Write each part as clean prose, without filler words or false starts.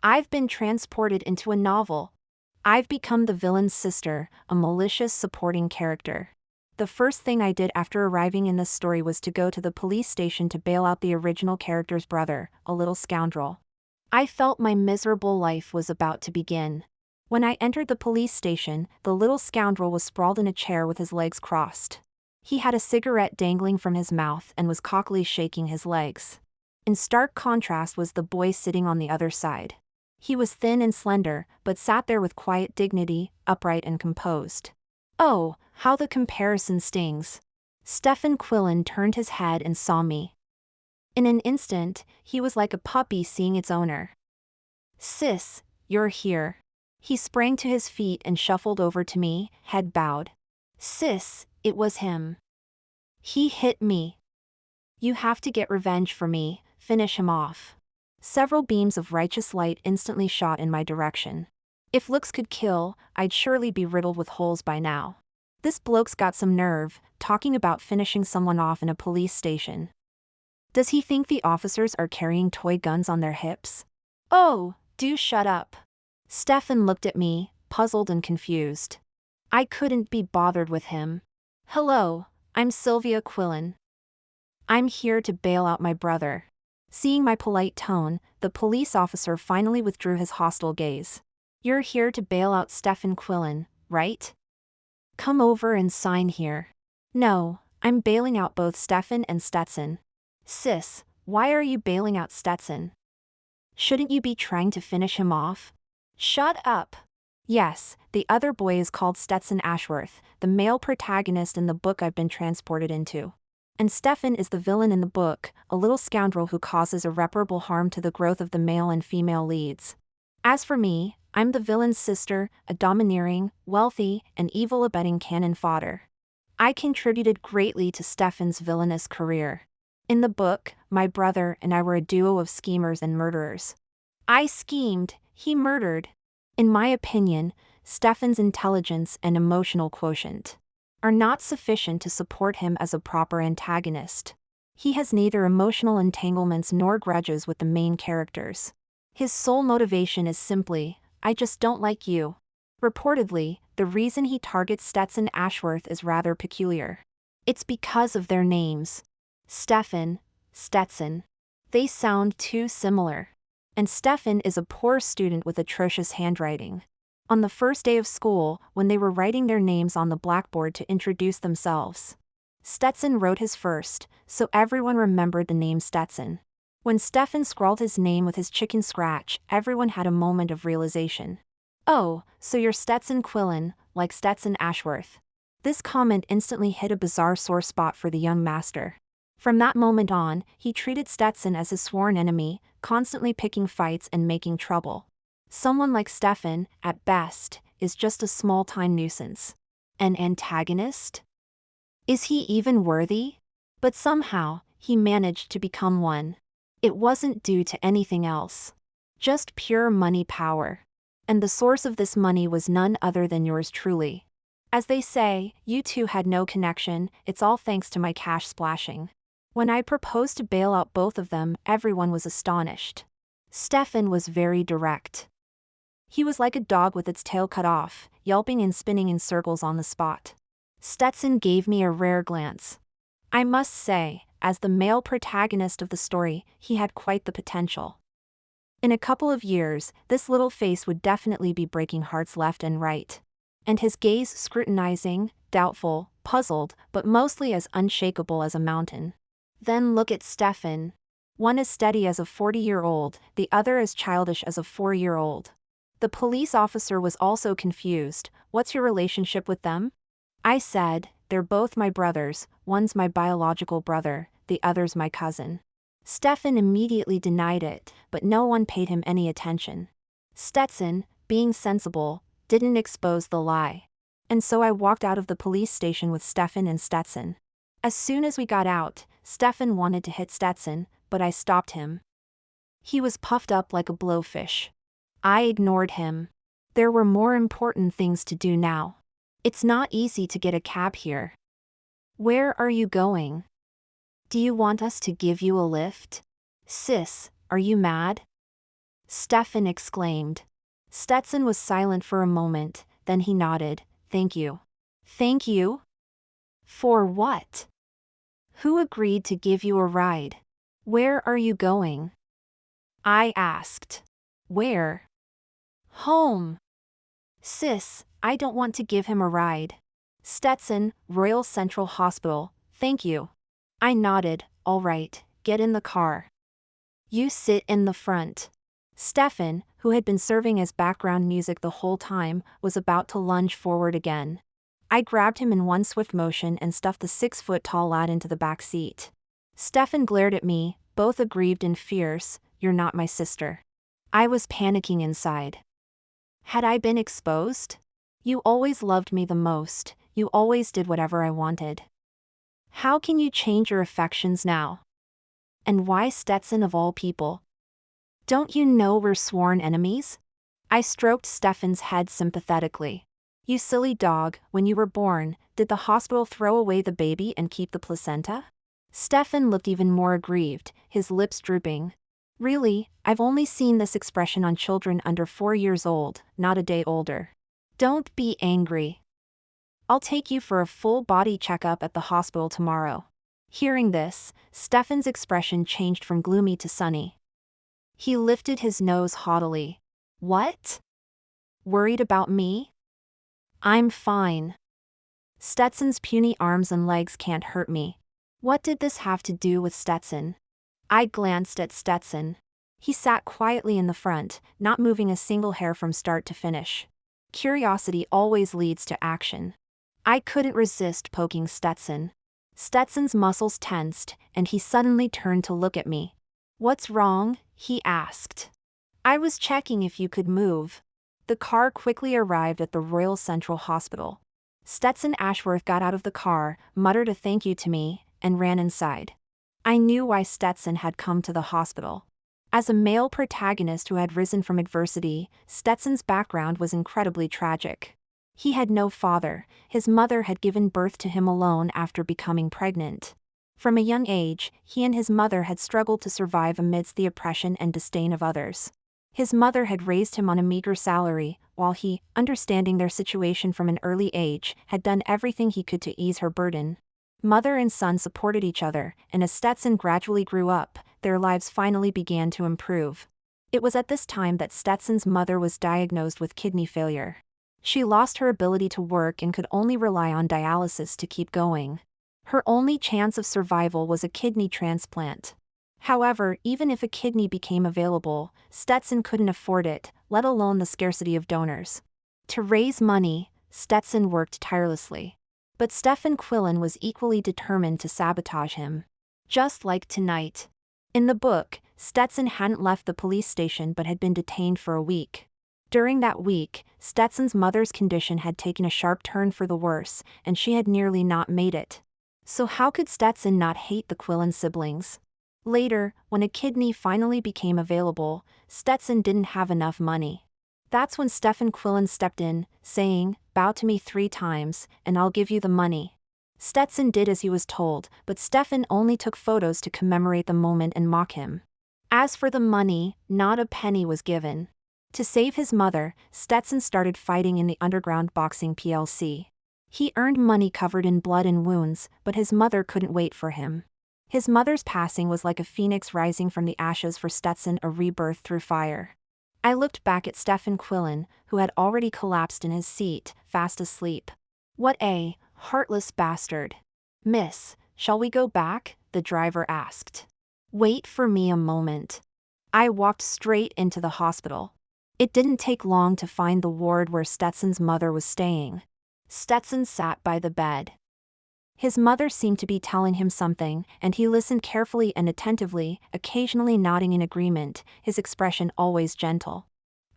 I've been transported into a novel. I've become the villain's sister, a malicious supporting character. The first thing I did after arriving in this story was to go to the police station to bail out the original character's brother, a little scoundrel. I felt my miserable life was about to begin. When I entered the police station, the little scoundrel was sprawled in a chair with his legs crossed. He had a cigarette dangling from his mouth and was cockily shaking his legs. In stark contrast was the boy sitting on the other side. He was thin and slender, but sat there with quiet dignity, upright and composed. Oh, how the comparison stings. Stephen Quillen turned his head and saw me. In an instant, he was like a puppy seeing its owner. "Sis, you're here." He sprang to his feet and shuffled over to me, head bowed. "Sis, it was him. He hit me. You have to get revenge for me, finish him off." Several beams of righteous light instantly shot in my direction. If looks could kill, I'd surely be riddled with holes by now. This bloke's got some nerve, talking about finishing someone off in a police station. Does he think the officers are carrying toy guns on their hips? Oh, do shut up. Stefan looked at me, puzzled and confused. I couldn't be bothered with him. "Hello, I'm Sylvia Quillen. I'm here to bail out my brother." Seeing my polite tone, the police officer finally withdrew his hostile gaze. "You're here to bail out Stephen Quillen, right? Come over and sign here." "No, I'm bailing out both Stefan and Stetson." "Sis, why are you bailing out Stetson? Shouldn't you be trying to finish him off?" "Shut up." "Yes, the other boy is called Stetson Ashworth, the male protagonist in the book I've been transported into. And Stefan is the villain in the book, a little scoundrel who causes irreparable harm to the growth of the male and female leads. As for me, I'm the villain's sister, a domineering, wealthy, and evil abetting cannon fodder. I contributed greatly to Stefan's villainous career. In the book, my brother and I were a duo of schemers and murderers. I schemed, he murdered. In my opinion, Stefan's intelligence and emotional quotient are not sufficient to support him as a proper antagonist. He has neither emotional entanglements nor grudges with the main characters. His sole motivation is simply, I just don't like you. Reportedly, the reason he targets Stetson Ashworth is rather peculiar. It's because of their names. Stefan, Stetson. They sound too similar. And Stefan is a poor student with atrocious handwriting. On the first day of school, when they were writing their names on the blackboard to introduce themselves, Stetson wrote his first, so everyone remembered the name Stetson. When Stefan scrawled his name with his chicken scratch, everyone had a moment of realization. "Oh, so you're Stetson Quillen, like Stetson Ashworth." This comment instantly hit a bizarre sore spot for the young master. From that moment on, he treated Stetson as his sworn enemy, constantly picking fights and making trouble. Someone like Stefan, at best, is just a small-time nuisance. An antagonist? Is he even worthy? But somehow, he managed to become one. It wasn't due to anything else. Just pure money power. And the source of this money was none other than yours truly. As they say, you two had no connection, it's all thanks to my cash splashing. When I proposed to bail out both of them, everyone was astonished. Stefan was very direct. He was like a dog with its tail cut off, yelping and spinning in circles on the spot. Stetson gave me a rare glance. I must say, as the male protagonist of the story, he had quite the potential. In a couple of years, this little face would definitely be breaking hearts left and right. And his gaze scrutinizing, doubtful, puzzled, but mostly as unshakable as a mountain. Then look at Stefan. One as steady as a 40-year-old, the other as childish as a 4-year-old. The police officer was also confused. "What's your relationship with them?" I said, "They're both my brothers, one's my biological brother, the other's my cousin." Stefan immediately denied it, but no one paid him any attention. Stetson, being sensible, didn't expose the lie. And so I walked out of the police station with Stefan and Stetson. As soon as we got out, Stefan wanted to hit Stetson, but I stopped him. He was puffed up like a blowfish. I ignored him. There were more important things to do now. It's not easy to get a cab here. Where are you going? Do you want us to give you a lift? Sis, are you mad? Stefan exclaimed. Stetson was silent for a moment, then he nodded. Thank you. Thank you? For what? Who agreed to give you a ride? Where are you going? I asked. Where? Home. Sis, I don't want to give him a ride. Stetson, Royal Central Hospital, thank you. I nodded. All right, get in the car. You sit in the front. Stefan, who had been serving as background music the whole time, was about to lunge forward again. I grabbed him in one swift motion and stuffed the 6-foot-tall lad into the back seat. Stefan glared at me, both aggrieved and fierce. You're not my sister. I was panicking inside. Had I been exposed? You always loved me the most, you always did whatever I wanted. How can you change your affections now? And why Stetson of all people? Don't you know we're sworn enemies? I stroked Stefan's head sympathetically. You silly dog, when you were born, did the hospital throw away the baby and keep the placenta? Stefan looked even more aggrieved, his lips drooping. Really, I've only seen this expression on children under 4 years old, not a day older. Don't be angry. I'll take you for a full body checkup at the hospital tomorrow. Hearing this, Stefan's expression changed from gloomy to sunny. He lifted his nose haughtily. What? Worried about me? I'm fine. Stetson's puny arms and legs can't hurt me. What did this have to do with Stetson? I glanced at Stetson. He sat quietly in the front, not moving a single hair from start to finish. Curiosity always leads to action. I couldn't resist poking Stetson. Stetson's muscles tensed, and he suddenly turned to look at me. What's wrong? He asked. I was checking if you could move. The car quickly arrived at the Royal Central Hospital. Stetson Ashworth got out of the car, muttered a thank you to me, and ran inside. I knew why Stetson had come to the hospital. As a male protagonist who had risen from adversity, Stetson's background was incredibly tragic. He had no father, his mother had given birth to him alone after becoming pregnant. From a young age, he and his mother had struggled to survive amidst the oppression and disdain of others. His mother had raised him on a meager salary, while he, understanding their situation from an early age, had done everything he could to ease her burden. Mother and son supported each other, and as Stetson gradually grew up, their lives finally began to improve. It was at this time that Stetson's mother was diagnosed with kidney failure. She lost her ability to work and could only rely on dialysis to keep going. Her only chance of survival was a kidney transplant. However, even if a kidney became available, Stetson couldn't afford it, let alone the scarcity of donors. To raise money, Stetson worked tirelessly. But Stefan Quillen was equally determined to sabotage him. Just like tonight. In the book, Stetson hadn't left the police station but had been detained for a week. During that week, Stetson's mother's condition had taken a sharp turn for the worse, and she had nearly not made it. So how could Stetson not hate the Quillen siblings? Later, when a kidney finally became available, Stetson didn't have enough money. That's when Stefan Quillen stepped in, saying, "Bow to me 3 times, and I'll give you the money." Stetson did as he was told, but Stefan only took photos to commemorate the moment and mock him. As for the money, not a penny was given. To save his mother, Stetson started fighting in the underground boxing PLC. He earned money covered in blood and wounds, but his mother couldn't wait for him. His mother's passing was like a phoenix rising from the ashes for Stetson, a rebirth through fire. I looked back at Stefan Quillen, who had already collapsed in his seat, fast asleep. What a heartless bastard. Miss, shall we go back? The driver asked. Wait for me a moment. I walked straight into the hospital. It didn't take long to find the ward where Stetson's mother was staying. Stetson sat by the bed. His mother seemed to be telling him something, and he listened carefully and attentively, occasionally nodding in agreement, his expression always gentle.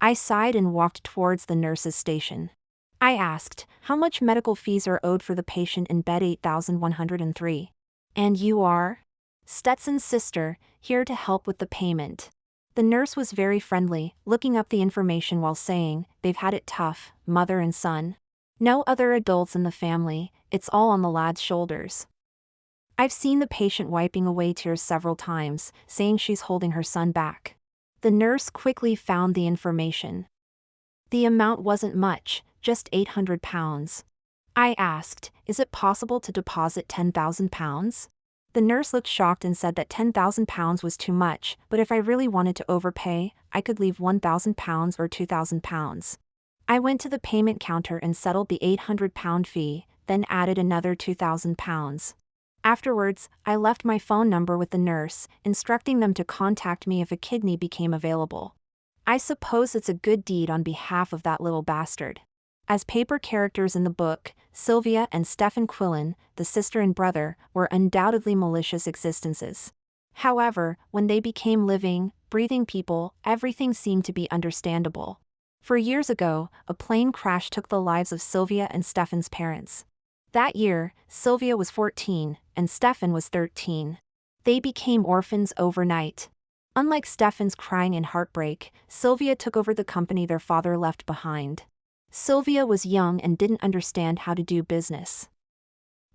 I sighed and walked towards the nurse's station. I asked, how much medical fees are owed for the patient in bed 8103? And you are? Stetson's sister, here to help with the payment. The nurse was very friendly, looking up the information while saying, they've had it tough, mother and son. No other adults in the family, it's all on the lad's shoulders. I've seen the patient wiping away tears several times, saying she's holding her son back. The nurse quickly found the information. The amount wasn't much, just £800. I asked, is it possible to deposit £10,000? The nurse looked shocked and said that £10,000 was too much, but if I really wanted to overpay, I could leave £1,000 or £2,000. I went to the payment counter and settled the £800 fee, then added another £2,000. Afterwards, I left my phone number with the nurse, instructing them to contact me if a kidney became available. I suppose it's a good deed on behalf of that little bastard. As paper characters in the book, Sylvia and Stephen Quillen, the sister and brother, were undoubtedly malicious existences. However, when they became living, breathing people, everything seemed to be understandable. 4 years ago, a plane crash took the lives of Sylvia and Stephen's parents. That year, Sylvia was 14, and Stephen was 13. They became orphans overnight. Unlike Stephen's crying in heartbreak, Sylvia took over the company their father left behind. Sylvia was young and didn't understand how to do business.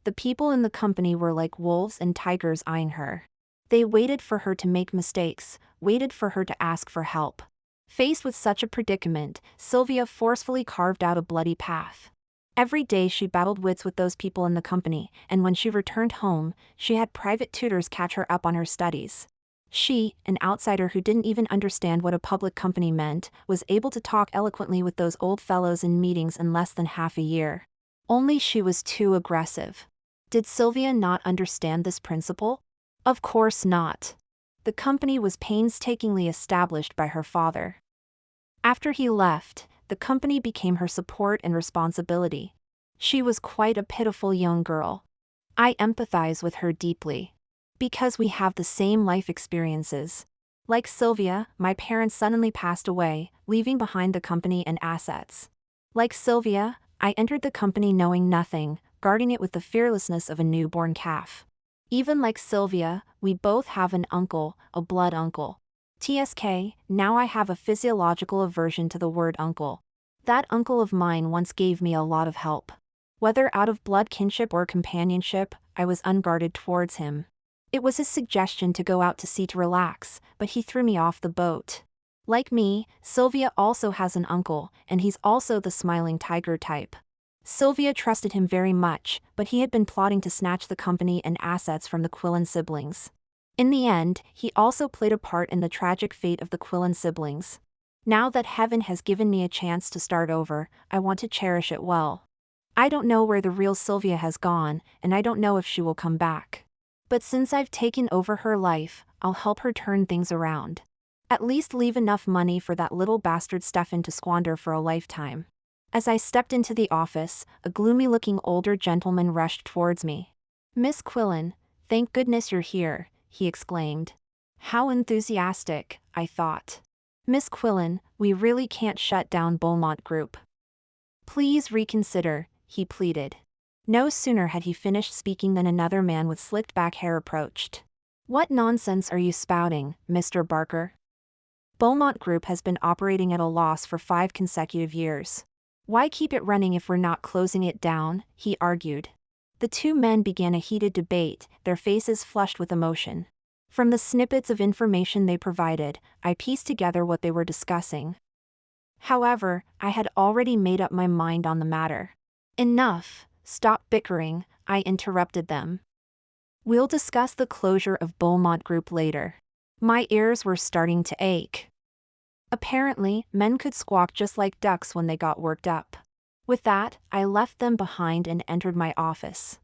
The people in the company were like wolves and tigers eyeing her. They waited for her to make mistakes, waited for her to ask for help. Faced with such a predicament, Sylvia forcefully carved out a bloody path. Every day she battled wits with those people in the company, and when she returned home, she had private tutors catch her up on her studies. She, an outsider who didn't even understand what a public company meant, was able to talk eloquently with those old fellows in meetings in less than half a year. Only she was too aggressive. Did Sylvia not understand this principle? Of course not. The company was painstakingly established by her father. After he left, the company became her support and responsibility. She was quite a pitiful young girl. I empathize with her deeply. Because we have the same life experiences. Like Sylvia, my parents suddenly passed away, leaving behind the company and assets. Like Sylvia, I entered the company knowing nothing, guarding it with the fearlessness of a newborn calf. Even like Sylvia, we both have an uncle, a blood uncle. TSK, now I have a physiological aversion to the word uncle. That uncle of mine once gave me a lot of help. Whether out of blood kinship or companionship, I was unguarded towards him. It was his suggestion to go out to sea to relax, but he threw me off the boat. Like me, Sylvia also has an uncle, and he's also the smiling tiger type. Sylvia trusted him very much, but he had been plotting to snatch the company and assets from the Quillen siblings. In the end, he also played a part in the tragic fate of the Quillen siblings. Now that heaven has given me a chance to start over, I want to cherish it well. I don't know where the real Sylvia has gone, and I don't know if she will come back. But since I've taken over her life, I'll help her turn things around. At least leave enough money for that little bastard Stephen to squander for a lifetime. As I stepped into the office, a gloomy-looking older gentleman rushed towards me. "Miss Quillen, thank goodness you're here," he exclaimed. How enthusiastic, I thought. "Miss Quillen, we really can't shut down Beaumont Group." "Please reconsider," he pleaded. No sooner had he finished speaking than another man with slicked-back hair approached. "What nonsense are you spouting, Mr. Barker? Beaumont Group has been operating at a loss for 5 consecutive years. Why keep it running if we're not closing it down?" he argued. The two men began a heated debate, their faces flushed with emotion. From the snippets of information they provided, I pieced together what they were discussing. However, I had already made up my mind on the matter. "Enough, stop bickering," I interrupted them. "We'll discuss the closure of Beaumont Group later." My ears were starting to ache. Apparently, men could squawk just like ducks when they got worked up. With that, I left them behind and entered my office.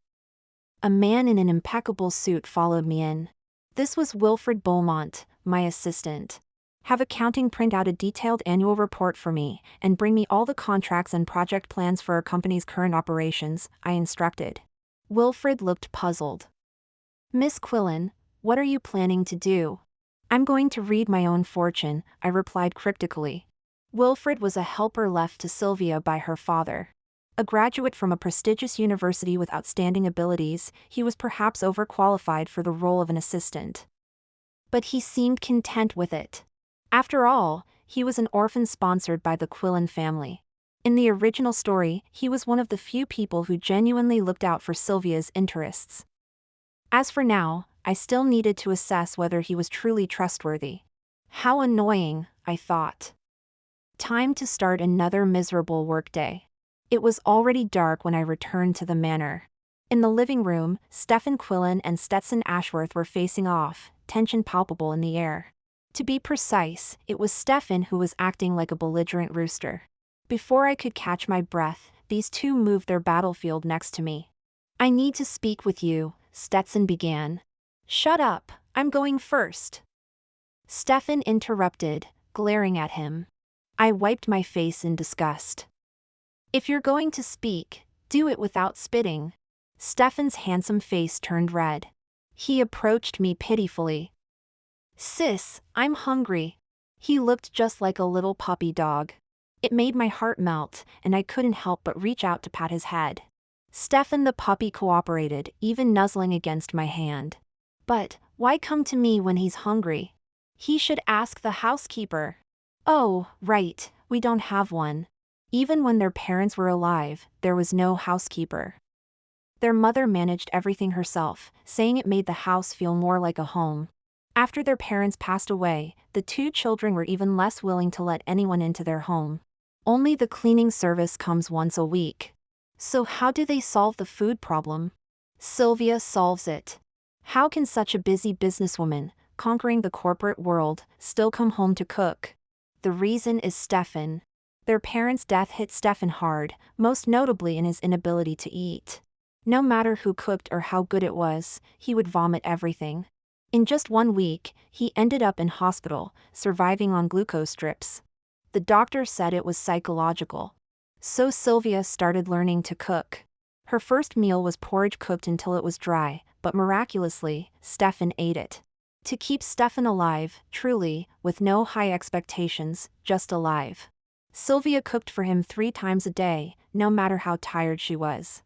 A man in an impeccable suit followed me in. This was Wilfred Beaumont, my assistant. "Have accounting print out a detailed annual report for me, and bring me all the contracts and project plans for our company's current operations," I instructed. Wilfred looked puzzled. "Miss Quillen, what are you planning to do?" "I'm going to read my own fortune," I replied cryptically. Wilfred was a helper left to Sylvia by her father. A graduate from a prestigious university with outstanding abilities, he was perhaps overqualified for the role of an assistant. But he seemed content with it. After all, he was an orphan sponsored by the Quillen family. In the original story, he was one of the few people who genuinely looked out for Sylvia's interests. As for now, I still needed to assess whether he was truly trustworthy. How annoying, I thought. Time to start another miserable workday. It was already dark when I returned to the manor. In the living room, Stefan Quillen and Stetson Ashworth were facing off, tension palpable in the air. To be precise, it was Stefan who was acting like a belligerent rooster. Before I could catch my breath, these two moved their battlefield next to me. "I need to speak with you," Stetson began. "Shut up, I'm going first." Stefan interrupted, glaring at him. I wiped my face in disgust. "If you're going to speak, do it without spitting." Stefan's handsome face turned red. He approached me pitifully. "Sis, I'm hungry." He looked just like a little puppy dog. It made my heart melt, and I couldn't help but reach out to pat his head. Stefan the puppy cooperated, even nuzzling against my hand. "But why come to me when he's hungry? He should ask the housekeeper." "Oh, right, we don't have one." Even when their parents were alive, there was no housekeeper. Their mother managed everything herself, saying it made the house feel more like a home. After their parents passed away, the two children were even less willing to let anyone into their home. Only the cleaning service comes once a week. So how do they solve the food problem? Sylvia solves it. How can such a busy businesswoman, conquering the corporate world, still come home to cook? The reason is Stefan. Their parents' death hit Stefan hard, most notably in his inability to eat. No matter who cooked or how good it was, he would vomit everything. In just 1 week, he ended up in hospital, surviving on glucose drips. The doctor said it was psychological. So Sylvia started learning to cook. Her first meal was porridge cooked until it was dry, but miraculously, Stefan ate it. To keep Stefan alive, truly, with no high expectations, just alive. Sylvia cooked for him 3 times a day, no matter how tired she was.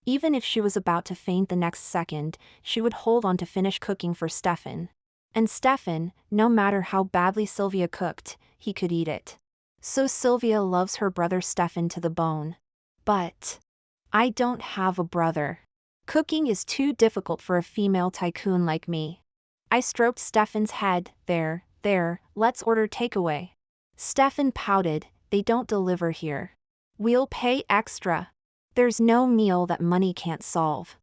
Even if she was about to faint the next second, she would hold on to finish cooking for Stefan. And Stefan, no matter how badly Sylvia cooked, he could eat it. So Sylvia loves her brother Stefan to the bone. But I don't have a brother. Cooking is too difficult for a female tycoon like me. I stroked Stefan's head. There, let's order takeaway." Stefan pouted, "They don't deliver here. We'll pay extra. There's no meal that money can't solve."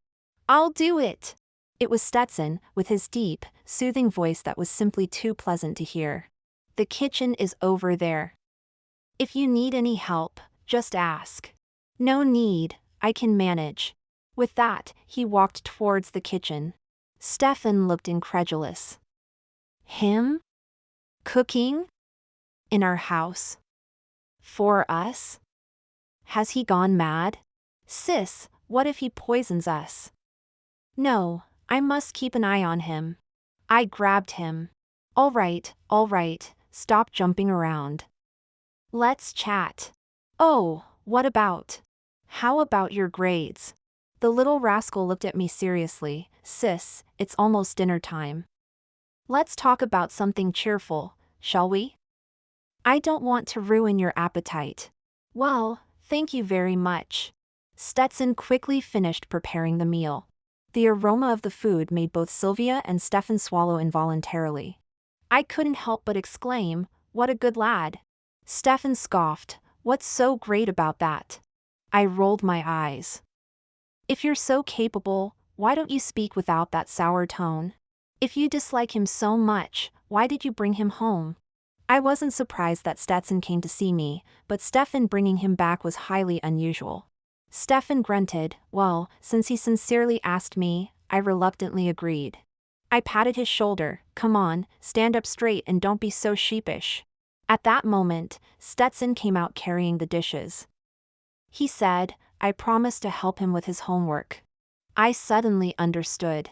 "I'll do it." It was Stetson, with his deep, soothing voice that was simply too pleasant to hear. "The kitchen is over there. If you need any help, just ask." "No need, I can manage." With that, he walked towards the kitchen. Stefan looked incredulous. "Him? Cooking? In our house? For us? Has he gone mad? Sis, what if he poisons us?" "No, I must keep an eye on him." I grabbed him. All right, stop jumping around. Let's chat." "Oh, what about? How about your grades?" The little rascal looked at me seriously. "Sis, it's almost dinner time. Let's talk about something cheerful, shall we?" "I don't want to ruin your appetite." "Well, thank you very much." Stetson quickly finished preparing the meal. The aroma of the food made both Sylvia and Stefan swallow involuntarily. I couldn't help but exclaim, "What a good lad." Stefan scoffed, "What's so great about that?" I rolled my eyes. "If you're so capable, why don't you speak without that sour tone? If you dislike him so much, why did you bring him home?" I wasn't surprised that Stetson came to see me, but Stefan bringing him back was highly unusual. Stefan grunted. "Well, since he sincerely asked me," I reluctantly agreed. I patted his shoulder. "Come on, stand up straight and don't be so sheepish." At that moment, Stetson came out carrying the dishes. He said, "I promised to help him with his homework." I suddenly understood.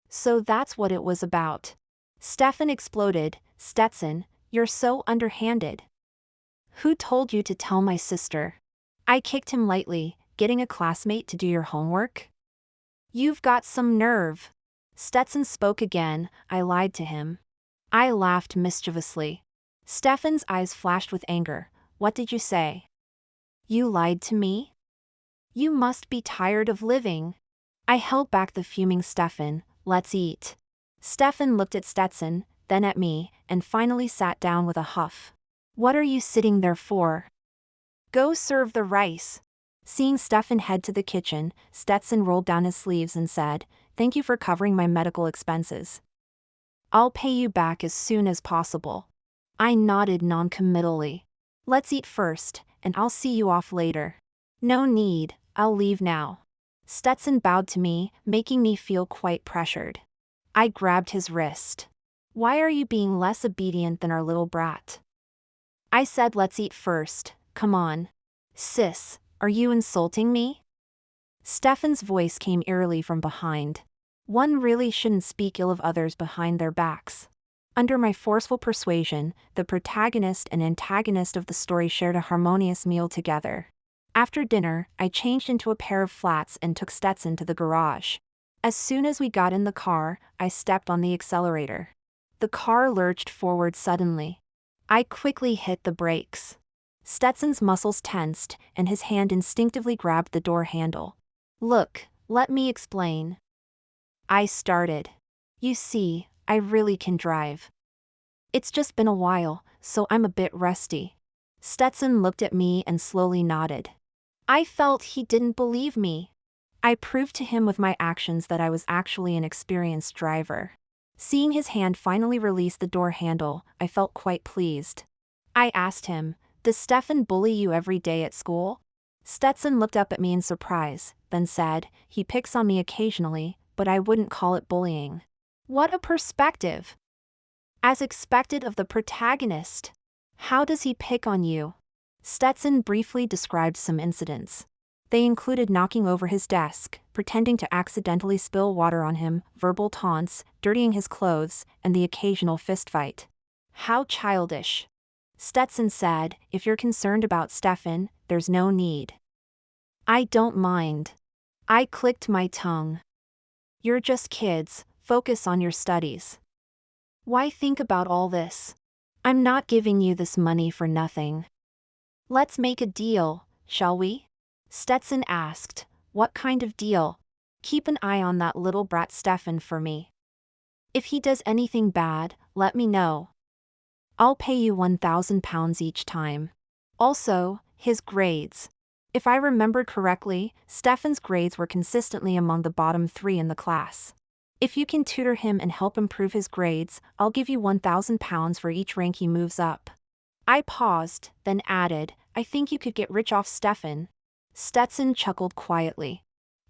So that's what it was about. Stefan exploded. "Stetson, you're so underhanded. Who told you to tell my sister?" I kicked him lightly. "Getting a classmate to do your homework? You've got some nerve." Stetson spoke again. I lied to him. I laughed mischievously. Stefan's eyes flashed with anger. "What did you say? You lied to me? You must be tired of living." I held back the fuming Stefan. "Let's eat." Stefan looked at Stetson. then at me, and finally sat down with a huff. "What are you sitting there for? Go serve the rice." Seeing Stefan head to the kitchen, Stetson rolled down his sleeves and said, "Thank you for covering my medical expenses. I'll pay you back as soon as possible." I nodded non-committally. "Let's eat first, and I'll see you off later." "No need, I'll leave now." Stetson bowed to me, making me feel quite pressured. I grabbed his wrist. "Why are you being less obedient than our little brat?" I said, "Let's eat first, come on." "Sis, are you insulting me?" Stefan's voice came eerily from behind. One really shouldn't speak ill of others behind their backs. Under my forceful persuasion, the protagonist and antagonist of the story shared a harmonious meal together. After dinner, I changed into a pair of flats and took Stetson to the garage. As soon as we got in the car, I stepped on the accelerator. The car lurched forward suddenly. I quickly hit the brakes. Stetson's muscles tensed, and his hand instinctively grabbed the door handle. "Look, let me explain." I started. "You see, I really can drive. It's just been a while, so I'm a bit rusty." Stetson looked at me and slowly nodded. I felt he didn't believe me. I proved to him with my actions that I was actually an experienced driver. Seeing his hand finally release the door handle, I felt quite pleased. I asked him, "Does Stefan bully you every day at school?" Stetson looked up at me in surprise, then said, "He picks on me occasionally, but I wouldn't call it bullying." What a perspective! As expected of the protagonist. How does he pick on you? Stetson briefly described some incidents. They included knocking over his desk, pretending to accidentally spill water on him, verbal taunts, dirtying his clothes, and the occasional fistfight. How childish. Stetson said, "If you're concerned about Stefan, there's no need." I don't mind. I clicked my tongue. You're just kids, focus on your studies. Why think about all this? I'm not giving you this money for nothing. Let's make a deal, shall we? Stetson asked, "What kind of deal?" "Keep an eye on that little brat Stefan for me. If he does anything bad, let me know. I'll pay you £1,000 each time. Also, his grades. If I remembered correctly, Stefan's grades were consistently among the bottom 3 in the class. If you can tutor him and help improve his grades, I'll give you £1,000 for each rank he moves up." I paused, then added, "I think you could get rich off Stefan." Stetson chuckled quietly.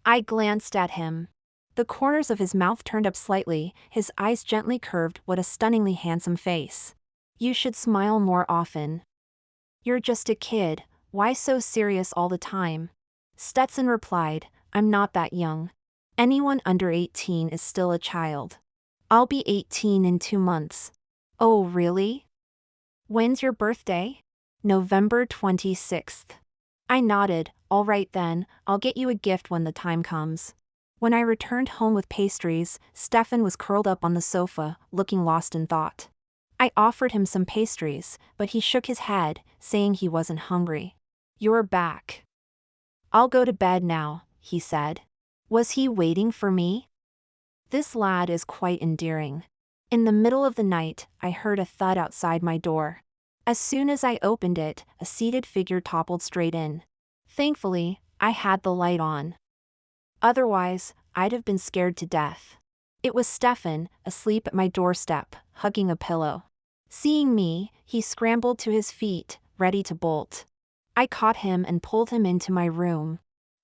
I glanced at him. The corners of his mouth turned up slightly, his eyes gently curved. What a stunningly handsome face. "You should smile more often. You're just a kid, why so serious all the time?" Stetson replied, "I'm not that young. Anyone under 18 is still a child. I'll be 18 in 2 months. Oh really? When's your birthday?" "November 26th. I nodded, "All right then, I'll get you a gift when the time comes." When I returned home with pastries, Stefan was curled up on the sofa, looking lost in thought. I offered him some pastries, but he shook his head, saying he wasn't hungry. "You're back. I'll go to bed now," he said. Was he waiting for me? This lad is quite endearing. In the middle of the night, I heard a thud outside my door. As soon as I opened it, a seated figure toppled straight in. Thankfully, I had the light on. Otherwise, I'd have been scared to death. It was Stefan, asleep at my doorstep, hugging a pillow. Seeing me, he scrambled to his feet, ready to bolt. I caught him and pulled him into my room.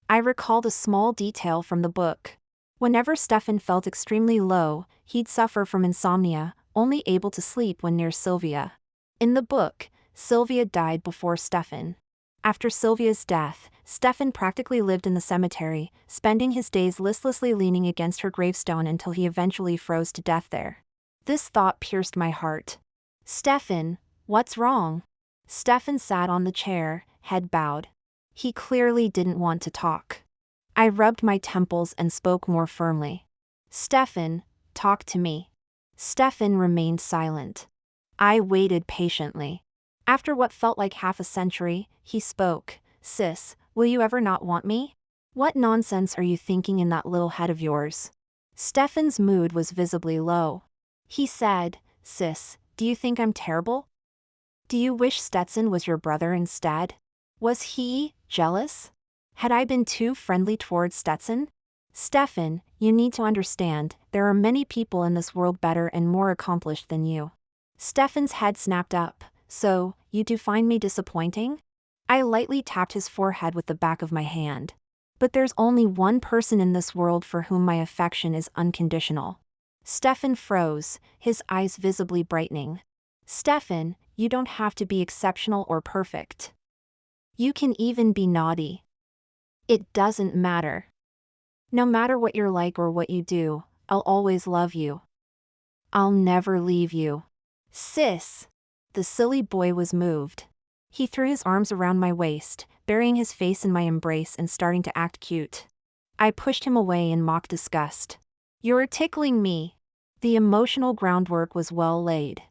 I recalled a small detail from the book. Whenever Stefan felt extremely low, he'd suffer from insomnia, only able to sleep when near Sylvia. In the book, Sylvia died before Stefan. After Sylvia's death, Stefan practically lived in the cemetery, spending his days listlessly leaning against her gravestone until he eventually froze to death there. This thought pierced my heart. "Stefan, what's wrong?" Stefan sat on the chair, head bowed. He clearly didn't want to talk. I rubbed my temples and spoke more firmly. "Stefan, talk to me." Stefan remained silent. I waited patiently. After what felt like half a century, he spoke. "Sis, will you ever not want me? What nonsense are you thinking in that little head of yours?" Stefan's mood was visibly low. He said, Sis, do you think I'm terrible? Do you wish Stetson was your brother instead? Was he jealous? Had I been too friendly towards Stetson? Stefan, you need to understand, there are many people in this world better and more accomplished than you. Stefan's head snapped up. So, you do find me disappointing? I lightly tapped his forehead with the back of my hand. But there's only one person in this world for whom my affection is unconditional. Stefan froze, his eyes visibly brightening. Stefan, you don't have to be exceptional or perfect. You can even be naughty. It doesn't matter. No matter what you're like or what you do, I'll always love you. I'll never leave you. Sis! The silly boy was moved. He threw his arms around my waist, burying his face in my embrace and starting to act cute. I pushed him away in mock disgust. You're tickling me. The emotional groundwork was well laid.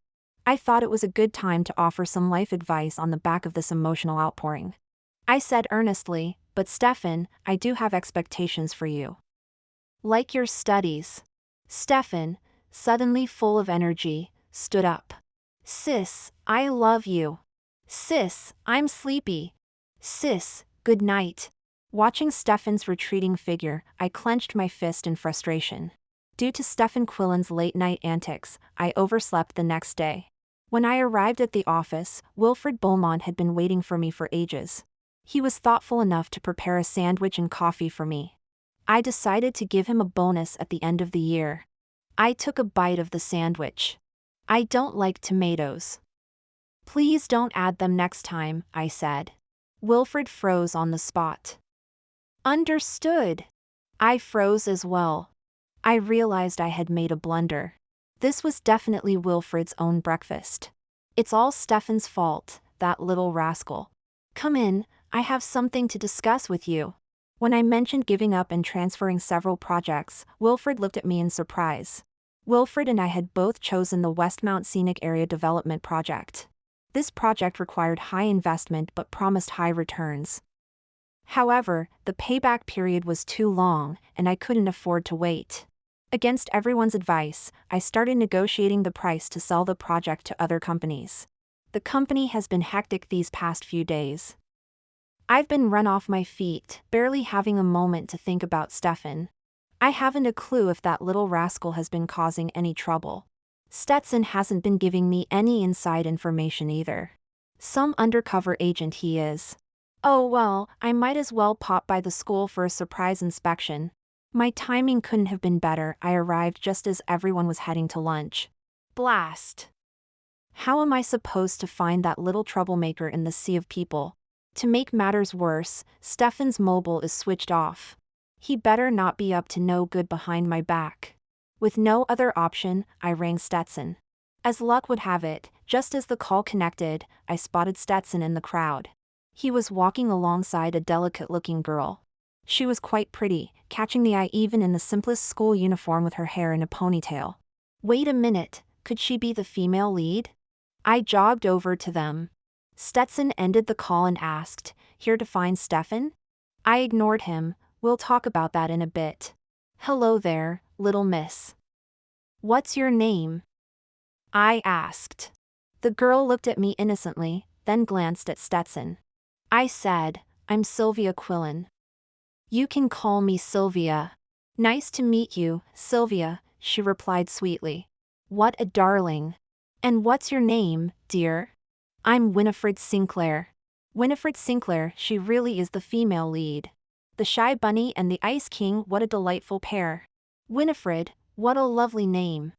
I thought it was a good time to offer some life advice on the back of this emotional outpouring. I said earnestly, but Stefan, I do have expectations for you. Like your studies. Stefan, suddenly full of energy, stood up. Sis, I love you. Sis, I'm sleepy. Sis, good night. Watching Stefan's retreating figure, I clenched my fist in frustration. Due to Stefan Quillen's late-night antics, I overslept the next day. When I arrived at the office, Wilfred Beaumont had been waiting for me for ages. He was thoughtful enough to prepare a sandwich and coffee for me. I decided to give him a bonus at the end of the year. I took a bite of the sandwich. I don't like tomatoes. Please don't add them next time, I said. Wilfred froze on the spot. Understood. I froze as well. I realized I had made a blunder. This was definitely Wilfred's own breakfast. It's all Stefan's fault, that little rascal. Come in, I have something to discuss with you. When I mentioned giving up and transferring several projects, Wilfred looked at me in surprise. Wilfred and I had both chosen the Westmount Scenic Area Development Project. This project required high investment but promised high returns. However, the payback period was too long, and I couldn't afford to wait. Against everyone's advice, I started negotiating the price to sell the project to other companies. The company has been hectic these past few days. I've been run off my feet, barely having a moment to think about Stefan. I haven't a clue if that little rascal has been causing any trouble. Stetson hasn't been giving me any inside information either. Some undercover agent he is. Oh well, I might as well pop by the school for a surprise inspection. My timing couldn't have been better. I arrived just as everyone was heading to lunch. Blast! How am I supposed to find that little troublemaker in the sea of people? To make matters worse, Stefan's mobile is switched off. He better not be up to no good behind my back. With no other option, I rang Stetson. As luck would have it, just as the call connected, I spotted Stetson in the crowd. He was walking alongside a delicate-looking girl. She was quite pretty, catching the eye even in the simplest school uniform with her hair in a ponytail. Wait a minute, could she be the female lead? I jogged over to them. Stetson ended the call and asked, "Here to find Stefan?" I ignored him. "We'll talk about that in a bit." "Hello there, little miss. What's your name?" I asked. The girl looked at me innocently, then glanced at Stetson. I said, "I'm Sylvia Quillen." "You can call me Sylvia." "Nice to meet you, Sylvia," she replied sweetly. "What a darling. And what's your name, dear?" "I'm Winifred Sinclair." Winifred Sinclair, she really is the female lead. The Shy Bunny and the Ice King, what a delightful pair. Winifred, what a lovely name.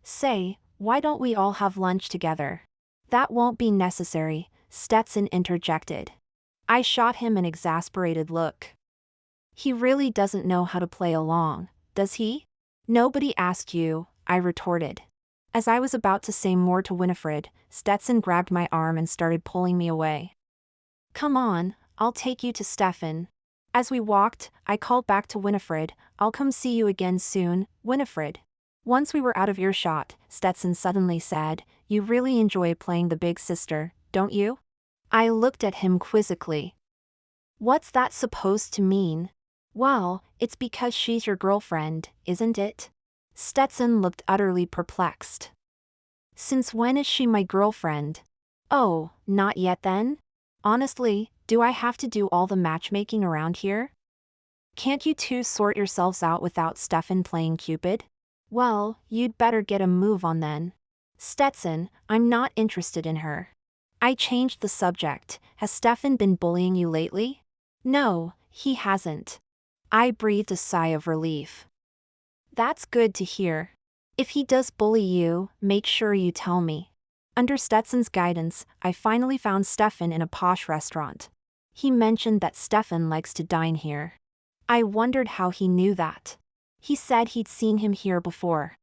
Say, why don't we all have lunch together? That won't be necessary, Stetson interjected. I shot him an exasperated look. He really doesn't know how to play along, does he? Nobody asked you, I retorted. As I was about to say more to Winifred, Stetson grabbed my arm and started pulling me away. "Come on, I'll take you to Stefan." As we walked, I called back to Winifred, "I'll come see you again soon, Winifred." Once we were out of earshot, Stetson suddenly said, "You really enjoy playing the big sister, don't you?" I looked at him quizzically. "What's that supposed to mean?" "Well, it's because she's your girlfriend, isn't it?" Stetson looked utterly perplexed. Since when is she my girlfriend? Oh, not yet then? Honestly, do I have to do all the matchmaking around here? Can't you two sort yourselves out without Stefan playing Cupid? Well, you'd better get a move on then. Stetson, I'm not interested in her. I changed the subject. Has Stefan been bullying you lately? No, he hasn't. I breathed a sigh of relief. That's good to hear. If he does bully you, make sure you tell me. Under Stetson's guidance, I finally found Stefan in a posh restaurant. He mentioned that Stefan likes to dine here. I wondered how he knew that. He said he'd seen him here before.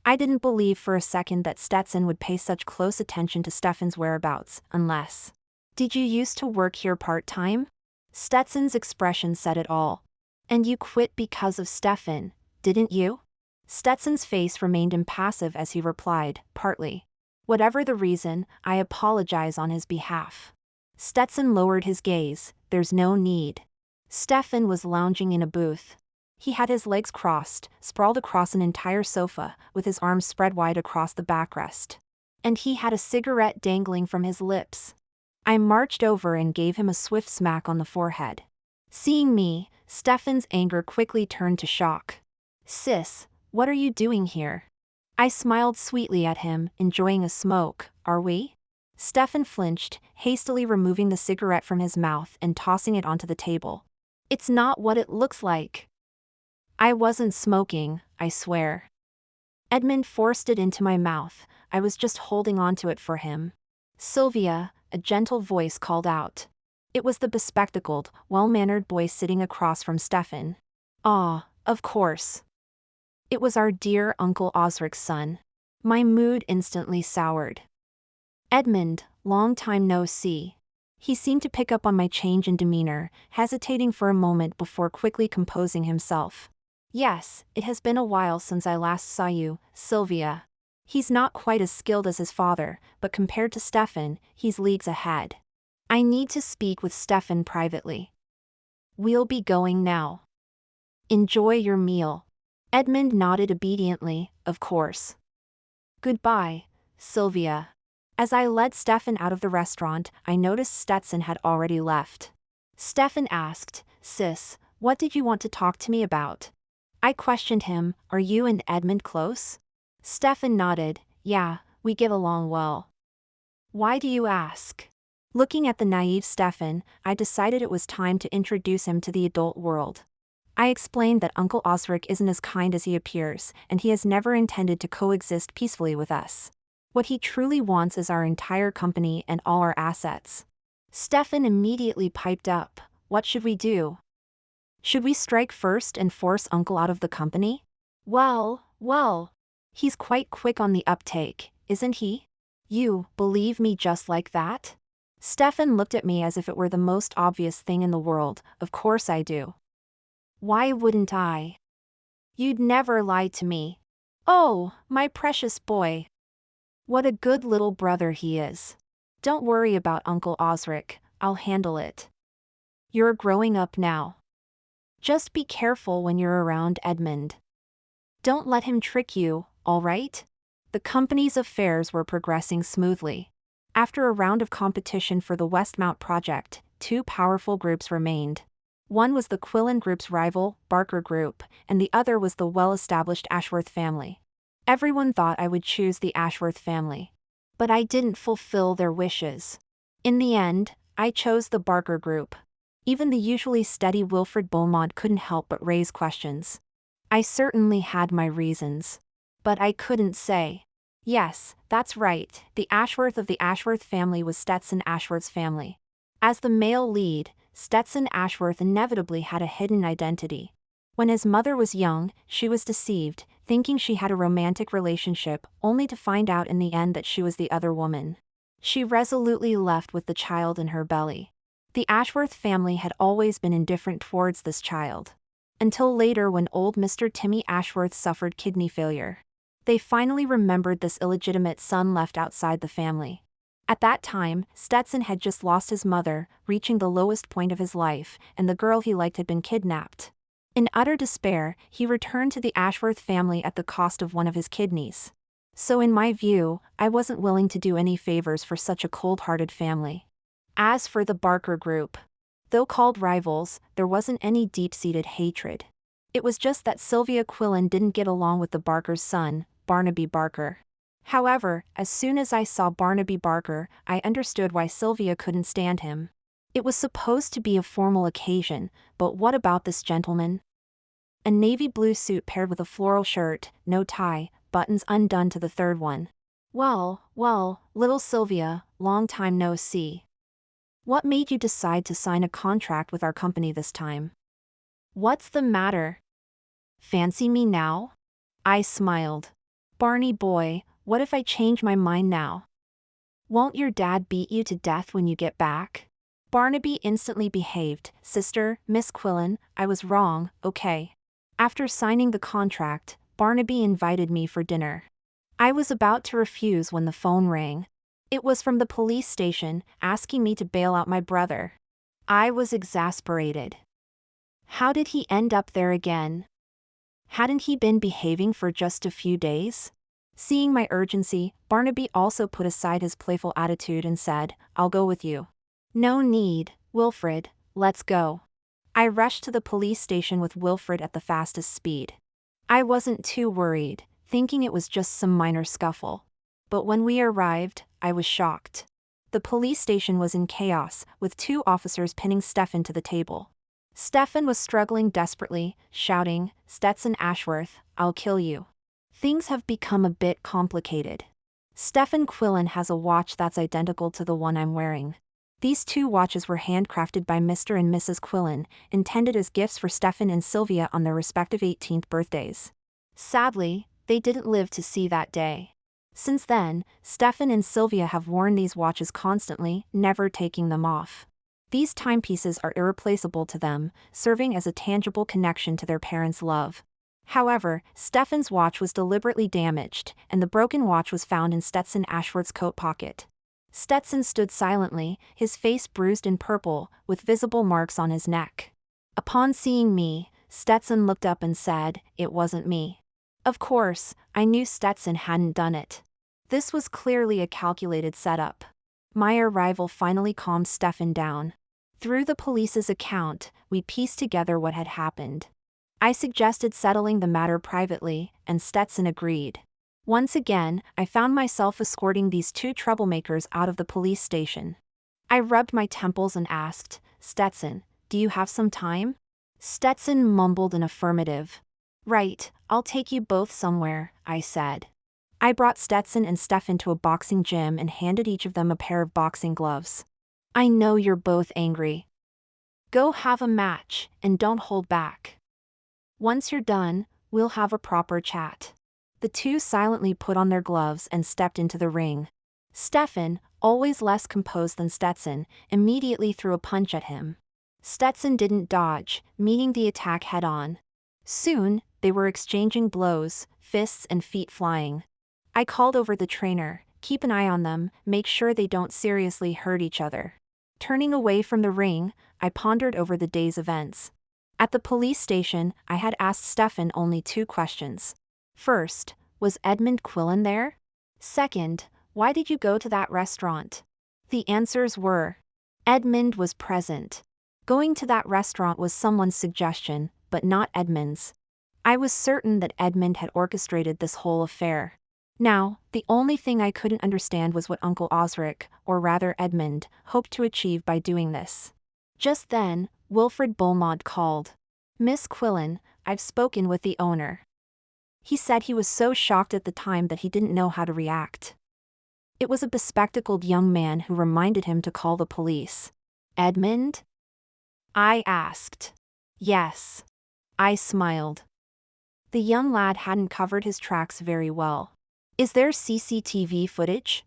I didn't believe for a second that Stetson would pay such close attention to Stefan's whereabouts, unless... Did you used to work here part-time? Stetson's expression said it all. And you quit because of Stefan, didn't you? Stetson's face remained impassive as he replied, partly. Whatever the reason, I apologize on his behalf. Stetson lowered his gaze. There's no need. Stefan was lounging in a booth. He had his legs crossed, sprawled across an entire sofa, with his arms spread wide across the backrest. And he had a cigarette dangling from his lips. I marched over and gave him a swift smack on the forehead. Seeing me, Stefan's anger quickly turned to shock. Sis, what are you doing here? I smiled sweetly at him, enjoying a smoke, are we? Stefan flinched, hastily removing the cigarette from his mouth and tossing it onto the table. It's not what it looks like. I wasn't smoking, I swear. Edmund forced it into my mouth. I was just holding onto it for him. Sylvia, a gentle voice called out. It was the bespectacled, well-mannered boy sitting across from Stefan. Ah, of course. It was our dear Uncle Osric's son. My mood instantly soured. Edmund, long time no see. He seemed to pick up on my change in demeanor, hesitating for a moment before quickly composing himself. Yes, it has been a while since I last saw you, Sylvia. He's not quite as skilled as his father, but compared to Stefan, he's leagues ahead. I need to speak with Stefan privately. We'll be going now. Enjoy your meal. Edmund nodded obediently, of course. Goodbye, Sylvia. As I led Stefan out of the restaurant, I noticed Stetson had already left. Stefan asked, Sis, what did you want to talk to me about? I questioned him, are you and Edmund close? Stefan nodded, yeah, we get along well. Why do you ask? Looking at the naive Stefan, I decided it was time to introduce him to the adult world. I explained that Uncle Osric isn't as kind as he appears, and he has never intended to coexist peacefully with us. What he truly wants is our entire company and all our assets. Stefan immediately piped up, what should we do? Should we strike first and force Uncle out of the company? Well, he's quite quick on the uptake, isn't he? You believe me just like that? Stefan looked at me as if it were the most obvious thing in the world. Of course I do. Why wouldn't I? You'd never lie to me. Oh, my precious boy. What a good little brother he is. Don't worry about Uncle Osric, I'll handle it. You're growing up now. Just be careful when you're around Edmund. Don't let him trick you, all right? The company's affairs were progressing smoothly. After a round of competition for the Westmount project, two powerful groups remained. One was the Quillen Group's rival, Barker Group, and the other was the well-established Ashworth family. Everyone thought I would choose the Ashworth family. But I didn't fulfill their wishes. In the end, I chose the Barker Group. Even the usually steady Wilfred Beaumont couldn't help but raise questions. I certainly had my reasons. But I couldn't say. Yes, that's right, the Ashworth of the Ashworth family was Stetson Ashworth's family. As the male lead, Stetson Ashworth inevitably had a hidden identity. When his mother was young, she was deceived, thinking she had a romantic relationship, only to find out in the end that she was the other woman. She resolutely left with the child in her belly. The Ashworth family had always been indifferent towards this child. Until later when old Mr. Timmy Ashworth suffered kidney failure. They finally remembered this illegitimate son left outside the family. At that time, Stetson had just lost his mother, reaching the lowest point of his life, and the girl he liked had been kidnapped. In utter despair, he returned to the Ashworth family at the cost of one of his kidneys. So in my view, I wasn't willing to do any favors for such a cold-hearted family. As for the Barker group, though called rivals, there wasn't any deep-seated hatred. It was just that Sylvia Quillen didn't get along with the Barker's son, Barnaby Barker. However, as soon as I saw Barnaby Barker, I understood why Sylvia couldn't stand him. It was supposed to be a formal occasion, but what about this gentleman? A navy blue suit paired with a floral shirt, no tie, buttons undone to the third one. Well, little Sylvia, long time no see. What made you decide to sign a contract with our company this time? What's the matter? Fancy me now? I smiled. Barney boy, what if I change my mind now? Won't your dad beat you to death when you get back? Barnaby instantly behaved. Sister, Miss Quillen, I was wrong, okay. After signing the contract, Barnaby invited me for dinner. I was about to refuse when the phone rang. It was from the police station, asking me to bail out my brother. I was exasperated. How did he end up there again? Hadn't he been behaving for just a few days? Seeing my urgency, Barnaby also put aside his playful attitude and said, I'll go with you. No need, Wilfred, let's go. I rushed to the police station with Wilfred at the fastest speed. I wasn't too worried, thinking it was just some minor scuffle. But when we arrived, I was shocked. The police station was in chaos, with 2 officers pinning Stefan to the table. Stefan was struggling desperately, shouting, Stetson Ashworth, I'll kill you. Things have become a bit complicated. Stefan Quillen has a watch that's identical to the one I'm wearing. These 2 watches were handcrafted by Mr. and Mrs. Quillen, intended as gifts for Stefan and Sylvia on their respective 18th birthdays. Sadly, they didn't live to see that day. Since then, Stefan and Sylvia have worn these watches constantly, never taking them off. These timepieces are irreplaceable to them, serving as a tangible connection to their parents' love. However, Stefan's watch was deliberately damaged, and the broken watch was found in Stetson Ashworth's coat pocket. Stetson stood silently, his face bruised and purple, with visible marks on his neck. Upon seeing me, Stetson looked up and said, It wasn't me. Of course, I knew Stetson hadn't done it. This was clearly a calculated setup. My arrival finally calmed Stefan down. Through the police's account, we pieced together what had happened. I suggested settling the matter privately, and Stetson agreed. Once again, I found myself escorting these 2 troublemakers out of the police station. I rubbed my temples and asked, Stetson, do you have some time? Stetson mumbled an affirmative. Right, I'll take you both somewhere, I said. I brought Stetson and Stefan to a boxing gym and handed each of them a pair of boxing gloves. I know you're both angry. Go have a match, and don't hold back. Once you're done, we'll have a proper chat. The 2 silently put on their gloves and stepped into the ring. Stefan, always less composed than Stetson, immediately threw a punch at him. Stetson didn't dodge, meeting the attack head-on. Soon, they were exchanging blows, fists and feet flying. I called over the trainer, keep an eye on them, make sure they don't seriously hurt each other. Turning away from the ring, I pondered over the day's events. At the police station, I had asked Stefan only 2 questions. First, was Edmund Quillen there? Second, why did you go to that restaurant? The answers were, Edmund was present. Going to that restaurant was someone's suggestion, but not Edmund's. I was certain that Edmund had orchestrated this whole affair. Now, the only thing I couldn't understand was what Uncle Osric, or rather Edmund, hoped to achieve by doing this. Just then, Wilfred Beaumont called. Miss Quillen, I've spoken with the owner. He said he was so shocked at the time that he didn't know how to react. It was a bespectacled young man who reminded him to call the police. Edmund? I asked. Yes. I smiled. The young lad hadn't covered his tracks very well. Is there CCTV footage?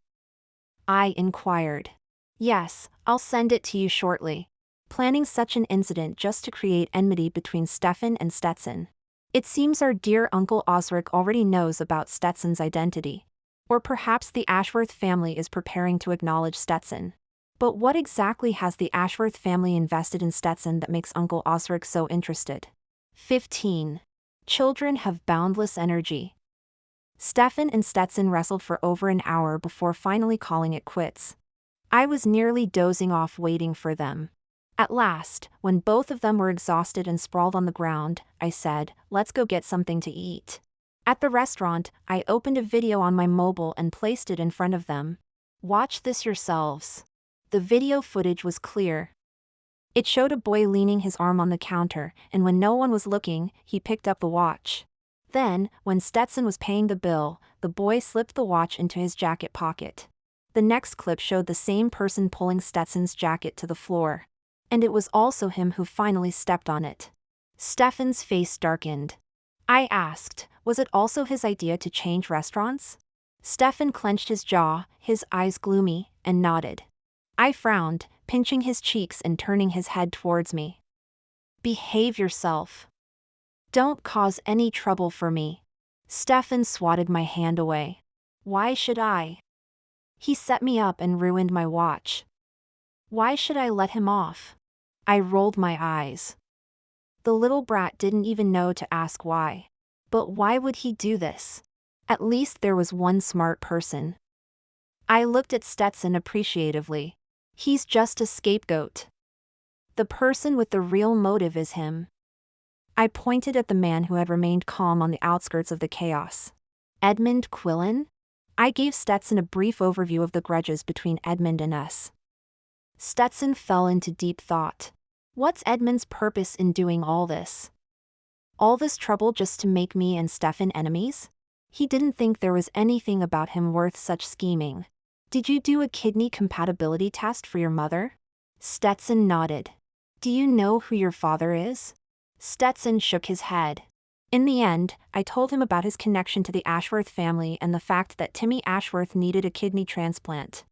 I inquired. Yes, I'll send it to you shortly. Planning such an incident just to create enmity between Stefan and Stetson. It seems our dear Uncle Osric already knows about Stetson's identity. Or perhaps the Ashworth family is preparing to acknowledge Stetson. But what exactly has the Ashworth family invested in Stetson that makes Uncle Osric so interested? 15. Children have boundless energy. Stefan and Stetson wrestled for over an hour before finally calling it quits. I was nearly dozing off waiting for them. At last, when both of them were exhausted and sprawled on the ground, I said, "Let's go get something to eat." At the restaurant, I opened a video on my mobile and placed it in front of them. "Watch this yourselves." The video footage was clear. It showed a boy leaning his arm on the counter, and when no one was looking, he picked up the watch. Then, when Stetson was paying the bill, the boy slipped the watch into his jacket pocket. The next clip showed the same person pulling Stetson's jacket to the floor. And it was also him who finally stepped on it. Stefan's face darkened. I asked, was it also his idea to change restaurants? Stefan clenched his jaw, his eyes gloomy, and nodded. I frowned, pinching his cheeks and turning his head towards me. "Behave yourself. Don't cause any trouble for me." Stefan swatted my hand away. "Why should I? He set me up and ruined my watch. Why should I let him off?" I rolled my eyes. The little brat didn't even know to ask why. But why would he do this? At least there was one smart person. I looked at Stetson appreciatively. He's just a scapegoat. The person with the real motive is him. I pointed at the man who had remained calm on the outskirts of the chaos. "Edmund Quillen?" I gave Stetson a brief overview of the grudges between Edmund and us. Stetson fell into deep thought. What's Edmund's purpose in doing all this? All this trouble just to make me and Stefan enemies? He didn't think there was anything about him worth such scheming. "Did you do a kidney compatibility test for your mother?" Stetson nodded. "Do you know who your father is?" Stetson shook his head. In the end, I told him about his connection to the Ashworth family and the fact that Timmy Ashworth needed a kidney transplant.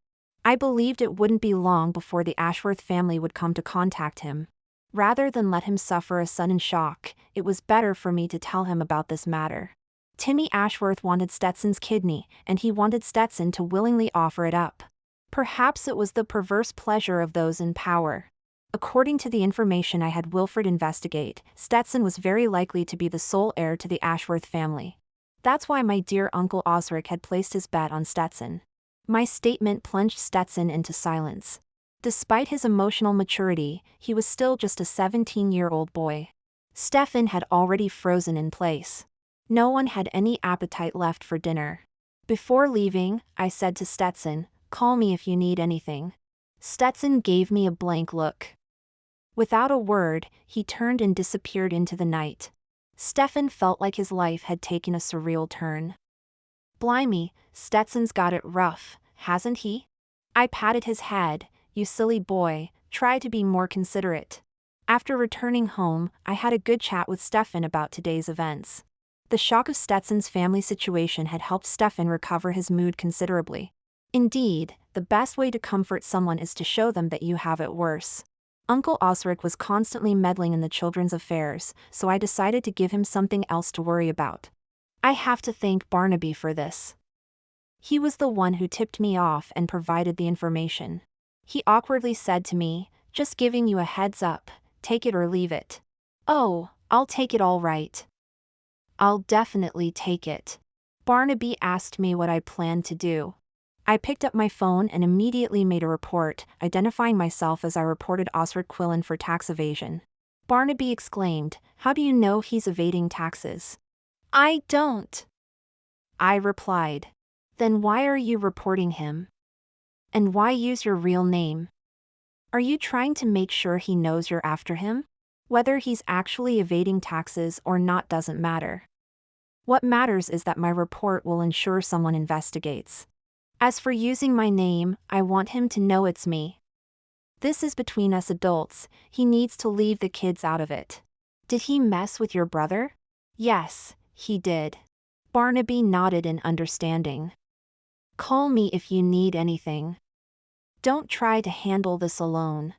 I believed it wouldn't be long before the Ashworth family would come to contact him. Rather than let him suffer a sudden shock, it was better for me to tell him about this matter. Timmy Ashworth wanted Stetson's kidney, and he wanted Stetson to willingly offer it up. Perhaps it was the perverse pleasure of those in power. According to the information I had Wilfred investigate, Stetson was very likely to be the sole heir to the Ashworth family. That's why my dear Uncle Osric had placed his bet on Stetson. My statement plunged Stetson into silence. Despite his emotional maturity, he was still just a 17-year-old boy. Stefan had already frozen in place. No one had any appetite left for dinner. Before leaving, I said to Stetson, "Call me if you need anything." Stetson gave me a blank look. Without a word, he turned and disappeared into the night. Stefan felt like his life had taken a surreal turn. "Blimey, Stetson's got it rough, hasn't he?" I patted his head. "You silly boy, try to be more considerate." After returning home, I had a good chat with Stefan about today's events. The shock of Stetson's family situation had helped Stefan recover his mood considerably. Indeed, the best way to comfort someone is to show them that you have it worse. Uncle Osric was constantly meddling in the children's affairs, so I decided to give him something else to worry about. I have to thank Barnaby for this. He was the one who tipped me off and provided the information. He awkwardly said to me, "Just giving you a heads up, take it or leave it." "Oh, I'll take it all right." "I'll definitely take it." Barnaby asked me what I planned to do. I picked up my phone and immediately made a report, identifying myself as I reported Osric Quillen for tax evasion. Barnaby exclaimed, "How do you know he's evading taxes?" "I don't," I replied. "Then why are you reporting him? And why use your real name? Are you trying to make sure he knows you're after him? Whether he's actually evading taxes or not doesn't matter. What matters is that my report will ensure someone investigates. As for using my name, I want him to know it's me. This is between us adults, he needs to leave the kids out of it." "Did he mess with your brother?" "Yes, he did." Barnaby nodded in understanding. "Call me if you need anything. Don't try to handle this alone."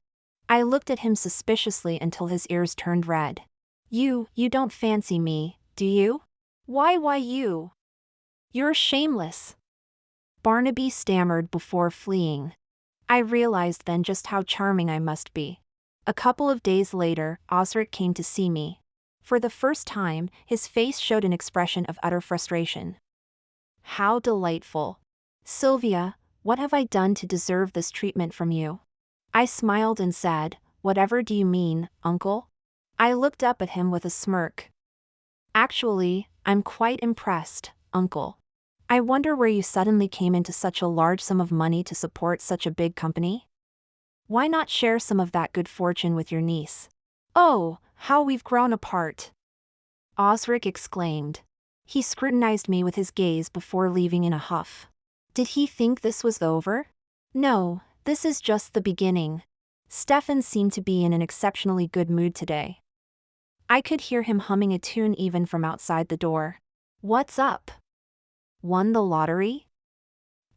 I looked at him suspiciously until his ears turned red. You don't fancy me, do you?" Why you? You're shameless." Barnaby stammered before fleeing. I realized then just how charming I must be. A couple of days later, Osric came to see me. For the first time, his face showed an expression of utter frustration. How delightful. Sylvia, what have I done to deserve this treatment from you? I smiled and said, whatever do you mean, uncle? I looked up at him with a smirk. Actually, I'm quite impressed, uncle. I wonder where you suddenly came into such a large sum of money to support such a big company? Why not share some of that good fortune with your niece? Oh, how we've grown apart! Osric exclaimed. He scrutinized me with his gaze before leaving in a huff. Did he think this was over? No, this is just the beginning. Stefan seemed to be in an exceptionally good mood today. I could hear him humming a tune even from outside the door. What's up? Won the lottery?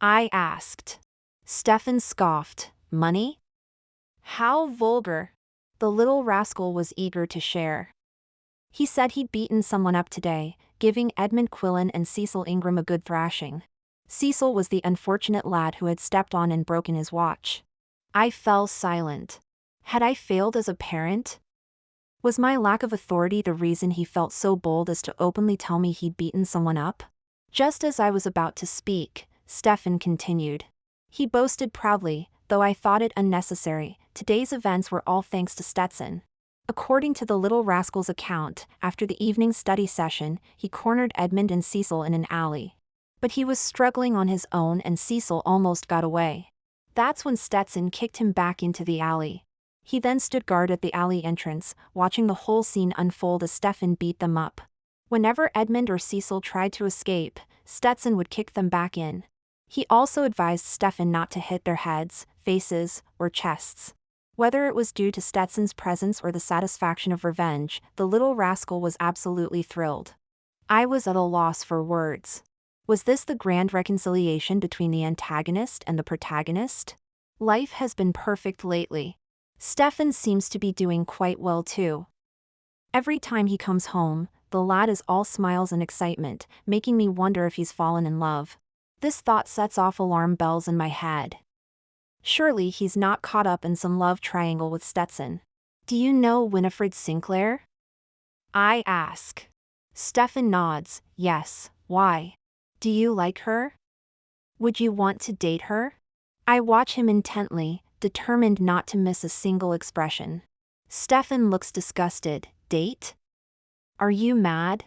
I asked. Stefan scoffed. Money? How vulgar. The little rascal was eager to share. He said he'd beaten someone up today, giving Edmund Quillen and Cecil Ingram a good thrashing. Cecil was the unfortunate lad who had stepped on and broken his watch. I fell silent. Had I failed as a parent? Was my lack of authority the reason he felt so bold as to openly tell me he'd beaten someone up? Just as I was about to speak, Stefan continued. He boasted proudly, though I thought it unnecessary, today's events were all thanks to Stetson. According to the little rascal's account, after the evening study session, he cornered Edmund and Cecil in an alley. But he was struggling on his own and Cecil almost got away. That's when Stetson kicked him back into the alley. He then stood guard at the alley entrance, watching the whole scene unfold as Stefan beat them up. Whenever Edmund or Cecil tried to escape, Stetson would kick them back in. He also advised Stefan not to hit their heads, faces, or chests. Whether it was due to Stetson's presence or the satisfaction of revenge, the little rascal was absolutely thrilled. I was at a loss for words. Was this the grand reconciliation between the antagonist and the protagonist? Life has been perfect lately. Stefan seems to be doing quite well too. Every time he comes home, the lad is all smiles and excitement, making me wonder if he's fallen in love. This thought sets off alarm bells in my head. Surely he's not caught up in some love triangle with Stetson. Do you know Winifred Sinclair? I ask. Stefan nods. Yes, why? Do you like her? Would you want to date her? I watch him intently, determined not to miss a single expression. Stefan looks disgusted. Date? Are you mad?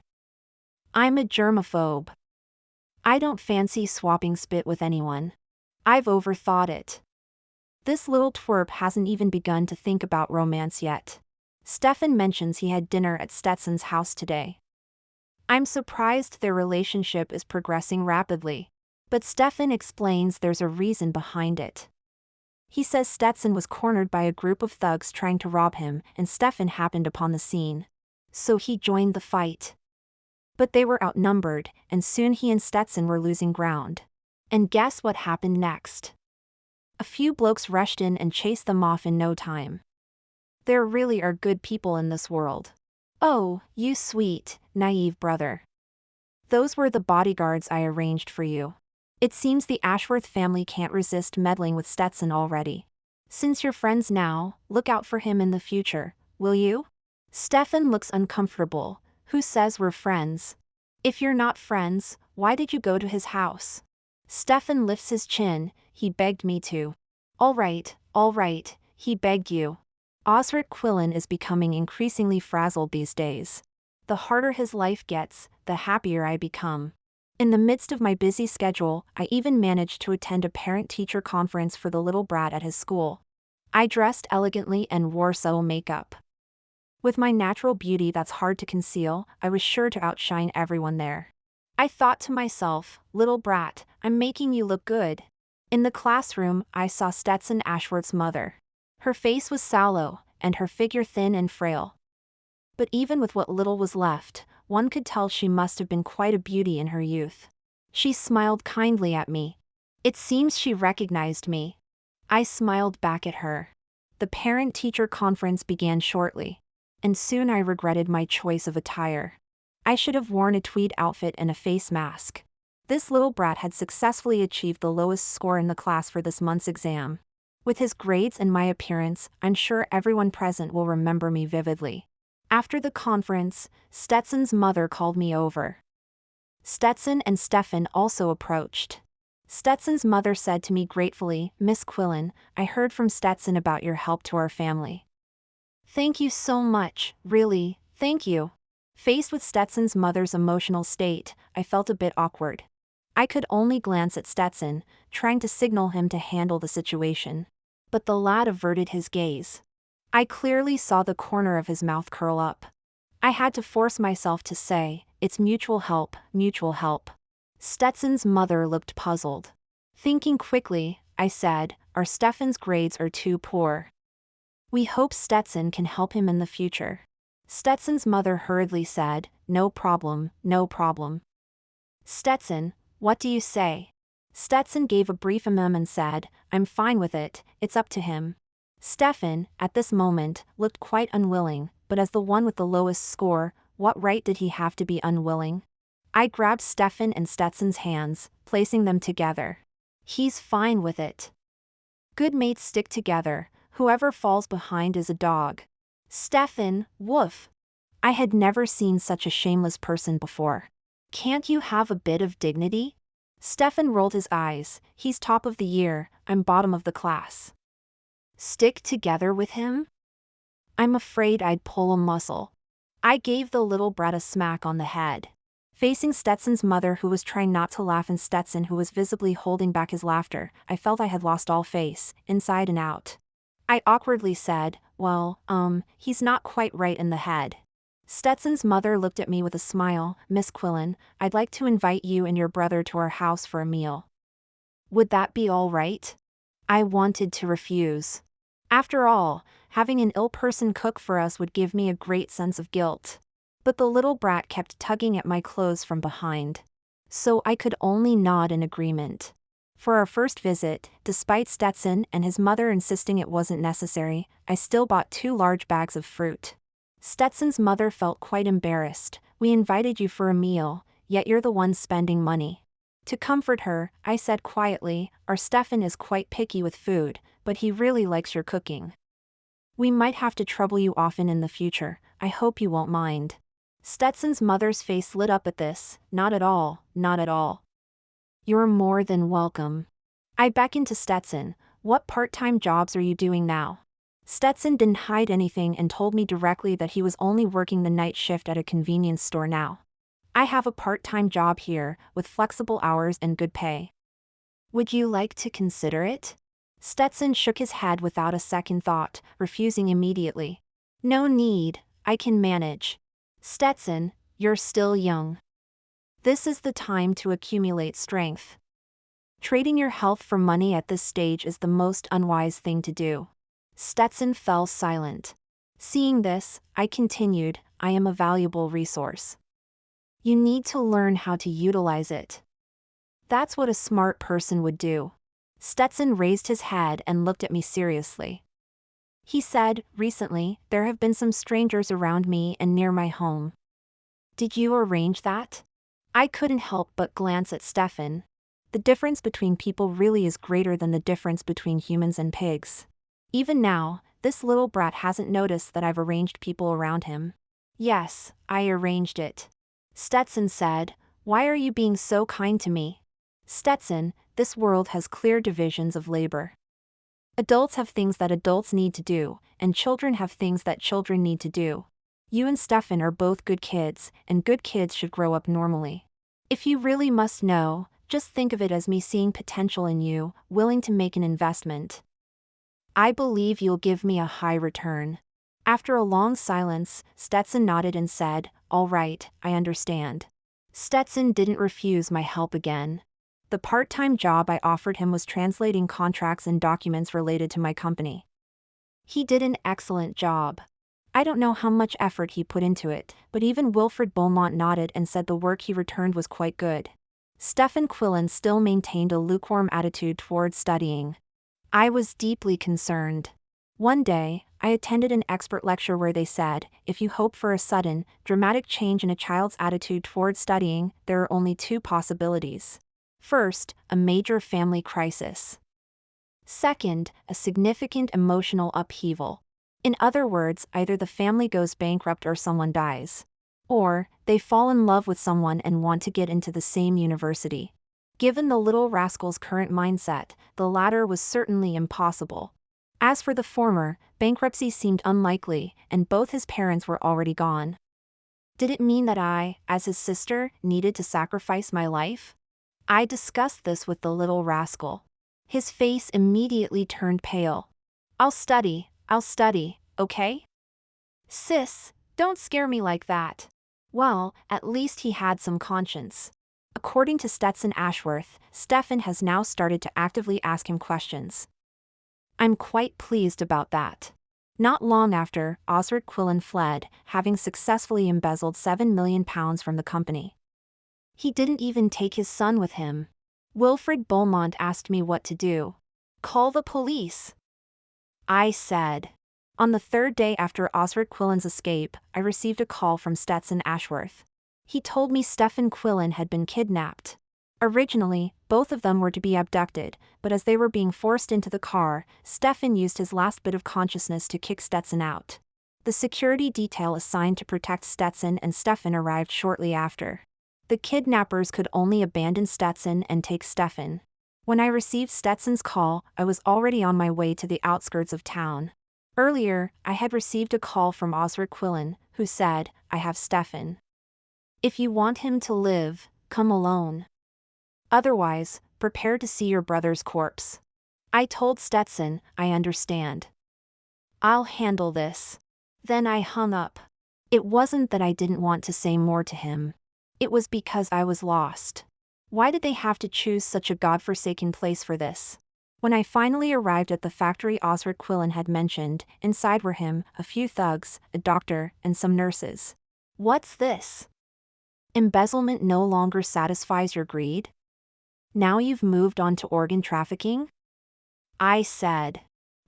I'm a germaphobe. I don't fancy swapping spit with anyone. I've overthought it. This little twerp hasn't even begun to think about romance yet. Stefan mentions he had dinner at Stetson's house today. I'm surprised their relationship is progressing rapidly. But Stefan explains there's a reason behind it. He says Stetson was cornered by a group of thugs trying to rob him, and Stefan happened upon the scene. So he joined the fight. But they were outnumbered, and soon he and Stetson were losing ground. And guess what happened next? A few blokes rushed in and chased them off in no time. There really are good people in this world. Oh, you sweet, naive brother. Those were the bodyguards I arranged for you. It seems the Ashworth family can't resist meddling with Stetson already. Since you're friends now, look out for him in the future, will you? Stefan looks uncomfortable. Who says we're friends? If you're not friends, why did you go to his house? Stefan lifts his chin. He begged me to. All right, he begged you. Osric Quillen is becoming increasingly frazzled these days. The harder his life gets, the happier I become. In the midst of my busy schedule, I even managed to attend a parent-teacher conference for the little brat at his school. I dressed elegantly and wore subtle makeup. With my natural beauty that's hard to conceal, I was sure to outshine everyone there. I thought to myself, little brat, I'm making you look good. In the classroom, I saw Stetson Ashworth's mother. Her face was sallow, and her figure thin and frail. But even with what little was left, one could tell she must have been quite a beauty in her youth. She smiled kindly at me. It seems she recognized me. I smiled back at her. The parent-teacher conference began shortly. And soon I regretted my choice of attire. I should have worn a tweed outfit and a face mask. This little brat had successfully achieved the lowest score in the class for this month's exam. With his grades and my appearance, I'm sure everyone present will remember me vividly. After the conference, Stetson's mother called me over. Stetson and Stefan also approached. Stetson's mother said to me gratefully, "Miss Quillen, I heard from Stetson about your help to our family." "Thank you so much, really, thank you." Faced with Stetson's mother's emotional state, I felt a bit awkward. I could only glance at Stetson, trying to signal him to handle the situation. But the lad averted his gaze. I clearly saw the corner of his mouth curl up. I had to force myself to say, "It's mutual help, mutual help." Stetson's mother looked puzzled. Thinking quickly, I said, "Our Stefan's grades are too poor. We hope Stetson can help him in the future." Stetson's mother hurriedly said, "No problem, no problem." "Stetson, what do you say?" Stetson gave a brief and said, "I'm fine with it, it's up to him." Stefan, at this moment, looked quite unwilling, but as the one with the lowest score, what right did he have to be unwilling? I grabbed Stefan and Stetson's hands, placing them together. "He's fine with it. Good mates stick together, whoever falls behind is a dog." "Stefan, woof." I had never seen such a shameless person before. "Can't you have a bit of dignity?" Stefan rolled his eyes. "He's top of the year, I'm bottom of the class. Stick together with him?" I'm afraid I'd pull a muscle. I gave the little brat a smack on the head. Facing Stetson's mother, who was trying not to laugh, and Stetson, who was visibly holding back his laughter, I felt I had lost all face, inside and out. I awkwardly said, "Well, he's not quite right in the head." Stetson's mother looked at me with a smile. "Miss Quillen, I'd like to invite you and your brother to our house for a meal. Would that be all right?" I wanted to refuse. After all, having an ill person cook for us would give me a great sense of guilt. But the little brat kept tugging at my clothes from behind. So I could only nod in agreement. For our first visit, despite Stetson and his mother insisting it wasn't necessary, I still bought 2 large bags of fruit. Stetson's mother felt quite embarrassed. "We invited you for a meal, yet you're the one spending money." To comfort her, I said quietly, "Our Stefan is quite picky with food, but he really likes your cooking. We might have to trouble you often in the future, I hope you won't mind." Stetson's mother's face lit up at this. "Not at all, not at all. You're more than welcome." I beckoned to Stetson. "What part-time jobs are you doing now?" Stetson didn't hide anything and told me directly that he was only working the night shift at a convenience store now. "I have a part-time job here, with flexible hours and good pay. Would you like to consider it?" Stetson shook his head without a second thought, refusing immediately. "No need, I can manage." "Stetson, you're still young. This is the time to accumulate strength. Trading your health for money at this stage is the most unwise thing to do." Stetson fell silent. Seeing this, I continued, "I am a valuable resource. You need to learn how to utilize it. That's what a smart person would do." Stetson raised his head and looked at me seriously. He said, "Recently, there have been some strangers around me and near my home. Did you arrange that?" I couldn't help but glance at Stefan. The difference between people really is greater than the difference between humans and pigs. Even now, this little brat hasn't noticed that I've arranged people around him. "Yes, I arranged it." Stetson said, "Why are you being so kind to me?" "Stetson, this world has clear divisions of labor. Adults have things that adults need to do, and children have things that children need to do. You and Stefan are both good kids, and good kids should grow up normally. If you really must know, just think of it as me seeing potential in you, willing to make an investment. I believe you'll give me a high return." After a long silence, Stetson nodded and said, "All right, I understand." Stetson didn't refuse my help again. The part-time job I offered him was translating contracts and documents related to my company. He did an excellent job. I don't know how much effort he put into it, but even Wilfred Beaumont nodded and said the work he returned was quite good. Stefan Quillen still maintained a lukewarm attitude toward studying. I was deeply concerned. One day, I attended an expert lecture where they said, if you hope for a sudden, dramatic change in a child's attitude toward studying, there are only 2 possibilities. First, a major family crisis. Second, a significant emotional upheaval. In other words, either the family goes bankrupt or someone dies. Or, they fall in love with someone and want to get into the same university. Given the little rascal's current mindset, the latter was certainly impossible. As for the former, bankruptcy seemed unlikely, and both his parents were already gone. Did it mean that I, as his sister, needed to sacrifice my life? I discussed this with the little rascal. His face immediately turned pale. I'll study, okay? Sis, don't scare me like that. Well, at least he had some conscience. According to Stetson Ashworth, Stefan has now started to actively ask him questions. I'm quite pleased about that. Not long after, Osric Quillen fled, having successfully embezzled £7 million from the company. He didn't even take his son with him. Wilfred Beaumont asked me what to do. Call the police, I said. On the third day after Osric Quillen's escape, I received a call from Stetson Ashworth. He told me Stefan Quillen had been kidnapped. Originally, both of them were to be abducted, but as they were being forced into the car, Stefan used his last bit of consciousness to kick Stetson out. The security detail assigned to protect Stetson and Stefan arrived shortly after. The kidnappers could only abandon Stetson and take Stefan. When I received Stetson's call, I was already on my way to the outskirts of town. Earlier, I had received a call from Osric Quillen, who said, I have Stefan. If you want him to live, come alone. Otherwise, prepare to see your brother's corpse. I told Stetson, I understand. I'll handle this. Then I hung up. It wasn't that I didn't want to say more to him. It was because I was lost. Why did they have to choose such a godforsaken place for this? When I finally arrived at the factory Osric Quillen had mentioned, inside were him, a few thugs, a doctor, and some nurses. What's this? Embezzlement no longer satisfies your greed? Now you've moved on to organ trafficking? I said.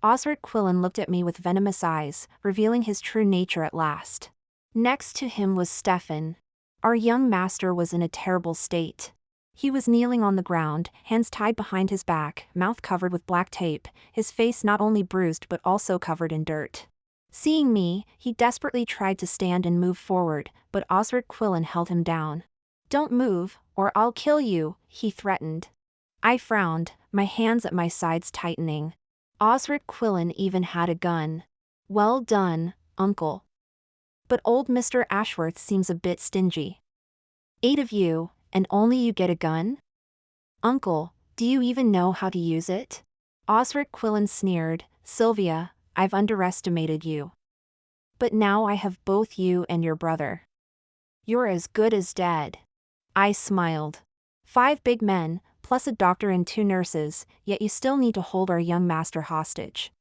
Osric Quillen looked at me with venomous eyes, revealing his true nature at last. Next to him was Stefan. Our young master was in a terrible state. He was kneeling on the ground, hands tied behind his back, mouth covered with black tape, his face not only bruised but also covered in dirt. Seeing me, he desperately tried to stand and move forward, but Osric Quillen held him down. Don't move, or I'll kill you, he threatened. I frowned, my hands at my sides tightening. Osric Quillen even had a gun. Well done, uncle. But old Mr. Ashworth seems a bit stingy. 8 of you, and only you get a gun? Uncle, do you even know how to use it? Osric Quillen sneered, Sylvia, I've underestimated you. But now I have both you and your brother. You're as good as dead. I smiled. 5 big men, plus a doctor and 2 nurses, yet you still need to hold our young master hostage.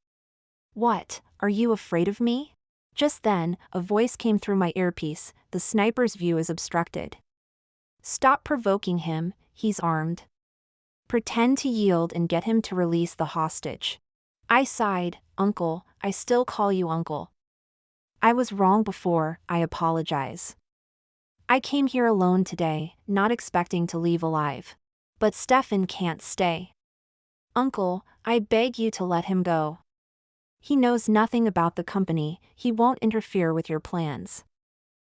What, are you afraid of me? Just then, a voice came through my earpiece, the sniper's view is obstructed. Stop provoking him, he's armed. Pretend to yield and get him to release the hostage. I sighed, Uncle, I still call you Uncle. I was wrong before, I apologize. I came here alone today, not expecting to leave alive. But Stefan can't stay. Uncle, I beg you to let him go. He knows nothing about the company, he won't interfere with your plans.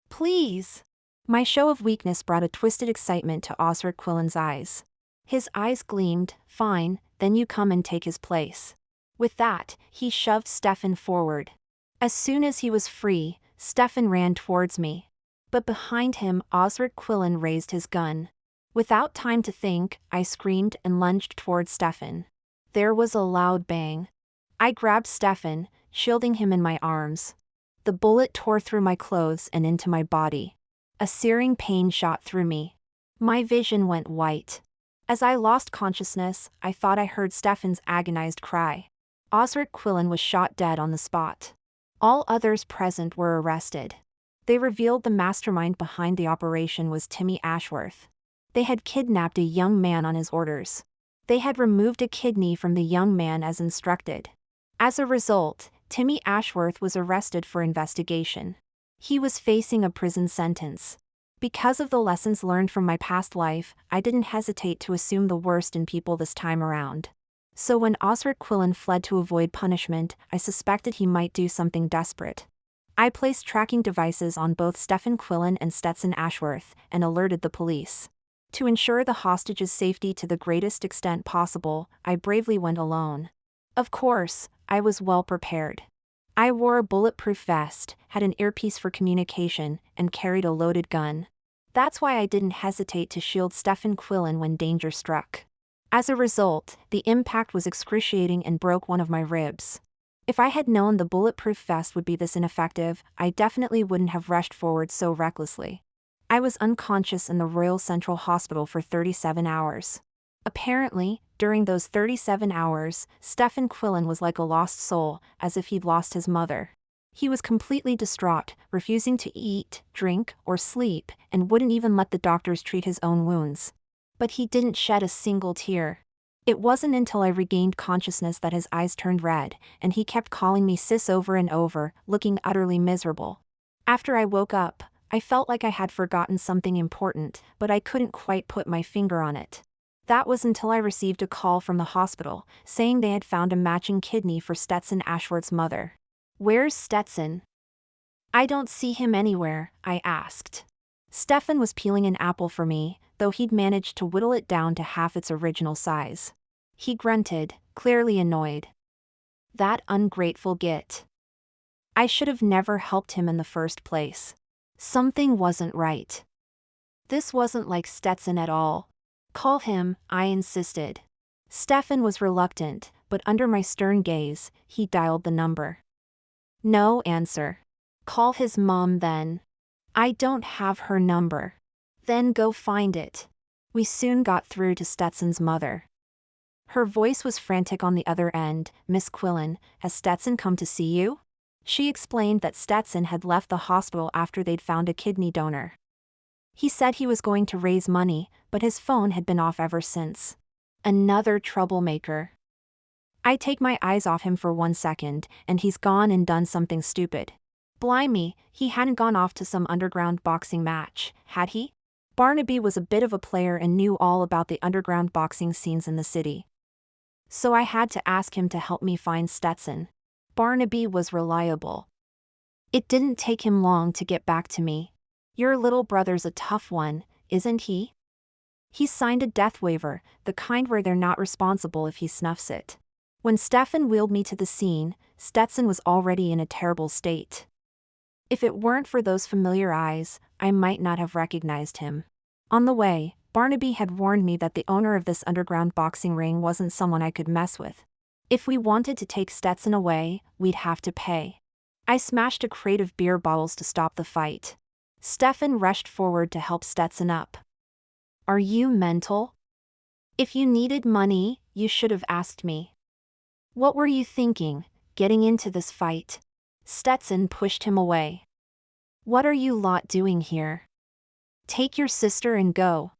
Please. My show of weakness brought a twisted excitement to Osric Quillen's eyes. His eyes gleamed, fine, then you come and take his place. With that, he shoved Stefan forward. As soon as he was free, Stefan ran towards me. But behind him, Osric Quillen raised his gun. Without time to think, I screamed and lunged towards Stefan. There was a loud bang. I grabbed Stefan, shielding him in my arms. The bullet tore through my clothes and into my body. A searing pain shot through me. My vision went white. As I lost consciousness, I thought I heard Stefan's agonized cry. Osric Quillen was shot dead on the spot. All others present were arrested. They revealed the mastermind behind the operation was Timmy Ashworth. They had kidnapped a young man on his orders. They had removed a kidney from the young man as instructed. As a result, Timmy Ashworth was arrested for investigation. He was facing a prison sentence. Because of the lessons learned from my past life, I didn't hesitate to assume the worst in people this time around. So when Osric Quillen fled to avoid punishment, I suspected he might do something desperate. I placed tracking devices on both Stephen Quillen and Stetson Ashworth and alerted the police. To ensure the hostages' safety to the greatest extent possible, I bravely went alone. Of course, I was well prepared. I wore a bulletproof vest, had an earpiece for communication, and carried a loaded gun. That's why I didn't hesitate to shield Stephen Quillen when danger struck. As a result, the impact was excruciating and broke one of my ribs. If I had known the bulletproof vest would be this ineffective, I definitely wouldn't have rushed forward so recklessly. I was unconscious in the Royal Central Hospital for 37 hours. Apparently, during those 37 hours, Stephen Quillen was like a lost soul, as if he'd lost his mother. He was completely distraught, refusing to eat, drink, or sleep, and wouldn't even let the doctors treat his own wounds. But he didn't shed a single tear. It wasn't until I regained consciousness that his eyes turned red, and he kept calling me sis over and over, looking utterly miserable. After I woke up, I felt like I had forgotten something important, but I couldn't quite put my finger on it. That was until I received a call from the hospital, saying they had found a matching kidney for Stetson Ashworth's mother. "Where's Stetson?" "I don't see him anywhere," I asked. Stephen was peeling an apple for me, though he'd managed to whittle it down to half its original size. He grunted, clearly annoyed. That ungrateful git. I should have never helped him in the first place. Something wasn't right. This wasn't like Stetson at all. "Call him," I insisted. Stephen was reluctant, but under my stern gaze, he dialed the number. No answer. "Call his mom then." "I don't have her number." "Then go find it." We soon got through to Stetson's mother. Her voice was frantic on the other end. "Miss Quillen, has Stetson come to see you?" She explained that Stetson had left the hospital after they'd found a kidney donor. He said he was going to raise money, but his phone had been off ever since. Another troublemaker. I take my eyes off him for 1 second, and he's gone and done something stupid. Blimey, he hadn't gone off to some underground boxing match, had he? Barnaby was a bit of a player and knew all about the underground boxing scenes in the city. So I had to ask him to help me find Stetson. Barnaby was reliable. It didn't take him long to get back to me. "Your little brother's a tough one, isn't he?" He signed a death waiver, the kind where they're not responsible if he snuffs it. When Stephen wheeled me to the scene, Stetson was already in a terrible state. If it weren't for those familiar eyes, I might not have recognized him. On the way, Barnaby had warned me that the owner of this underground boxing ring wasn't someone I could mess with. If we wanted to take Stetson away, we'd have to pay. I smashed a crate of beer bottles to stop the fight. Stephen rushed forward to help Stetson up. "Are you mental? If you needed money, you should have asked me. What were you thinking, getting into this fight?" Stetson pushed him away. "What are you lot doing here? Take your sister and go.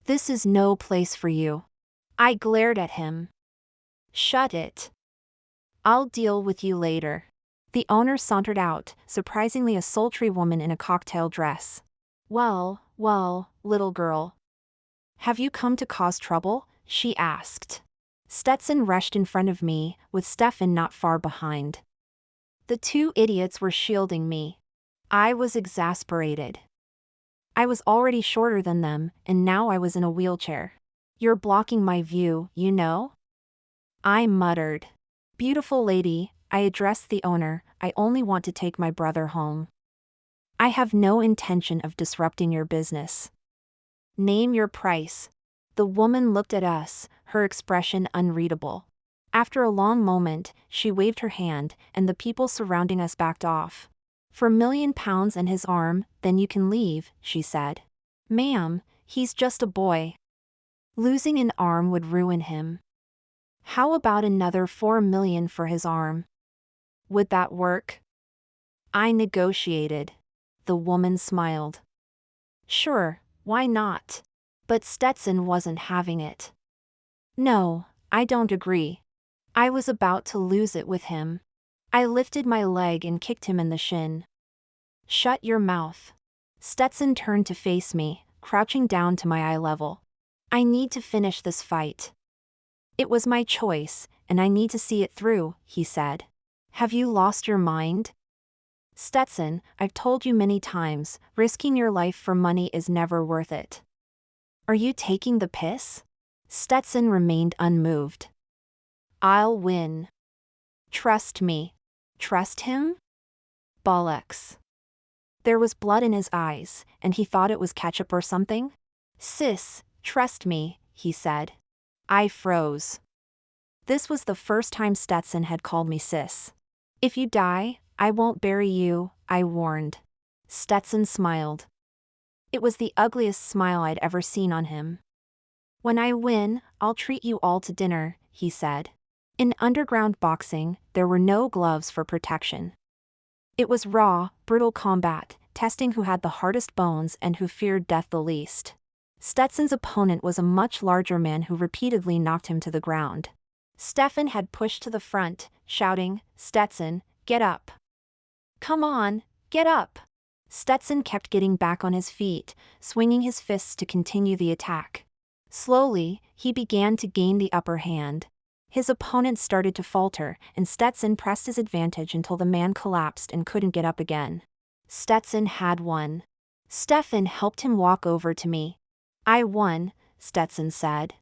This is no place for you." I glared at him. "Shut it. I'll deal with you later." The owner sauntered out, surprisingly a sultry woman in a cocktail dress. Well, little girl. Have you come to cause trouble?" she asked. Stetson rushed in front of me, with Stephen not far behind. The two idiots were shielding me. I was exasperated. I was already shorter than them, and now I was in a wheelchair. "You're blocking my view, you know?" I muttered. "Beautiful lady," I addressed the owner, "I only want to take my brother home. I have no intention of disrupting your business. Name your price." The woman looked at us, her expression unreadable. After a long moment, she waved her hand, and the people surrounding us backed off. "For £1,000,000 and his arm, then you can leave," she said. "Ma'am, he's just a boy. Losing an arm would ruin him. How about another 4 million for his arm? Would that work?" I negotiated. The woman smiled. "Sure, why not?" But Stetson wasn't having it. "No, I don't agree." I was about to lose it with him. I lifted my leg and kicked him in the shin. "Shut your mouth." Stetson turned to face me, crouching down to my eye level. "I need to finish this fight. It was my choice, and I need to see it through," he said. "Have you lost your mind?" Stetson, I've told you many times, risking your life for money is never worth it. Are you taking the piss? Stetson remained unmoved. I'll win. Trust me. Trust him? Bollocks. There was blood in his eyes, and he thought it was ketchup or something. Sis, trust me, he said. I froze. This was the first time Stetson had called me sis. If you die, I won't bury you, I warned. Stetson smiled. It was the ugliest smile I'd ever seen on him. When I win, I'll treat you all to dinner, he said. In underground boxing, there were no gloves for protection. It was raw, brutal combat, testing who had the hardest bones and who feared death the least. Stetson's opponent was a much larger man who repeatedly knocked him to the ground. Stefan had pushed to the front, shouting, "Stetson, get up. Come on, get up." Stetson kept getting back on his feet, swinging his fists to continue the attack. Slowly, he began to gain the upper hand. His opponent started to falter, and Stetson pressed his advantage until the man collapsed and couldn't get up again. Stetson had won. Stefan helped him walk over to me. I won, Stetson said.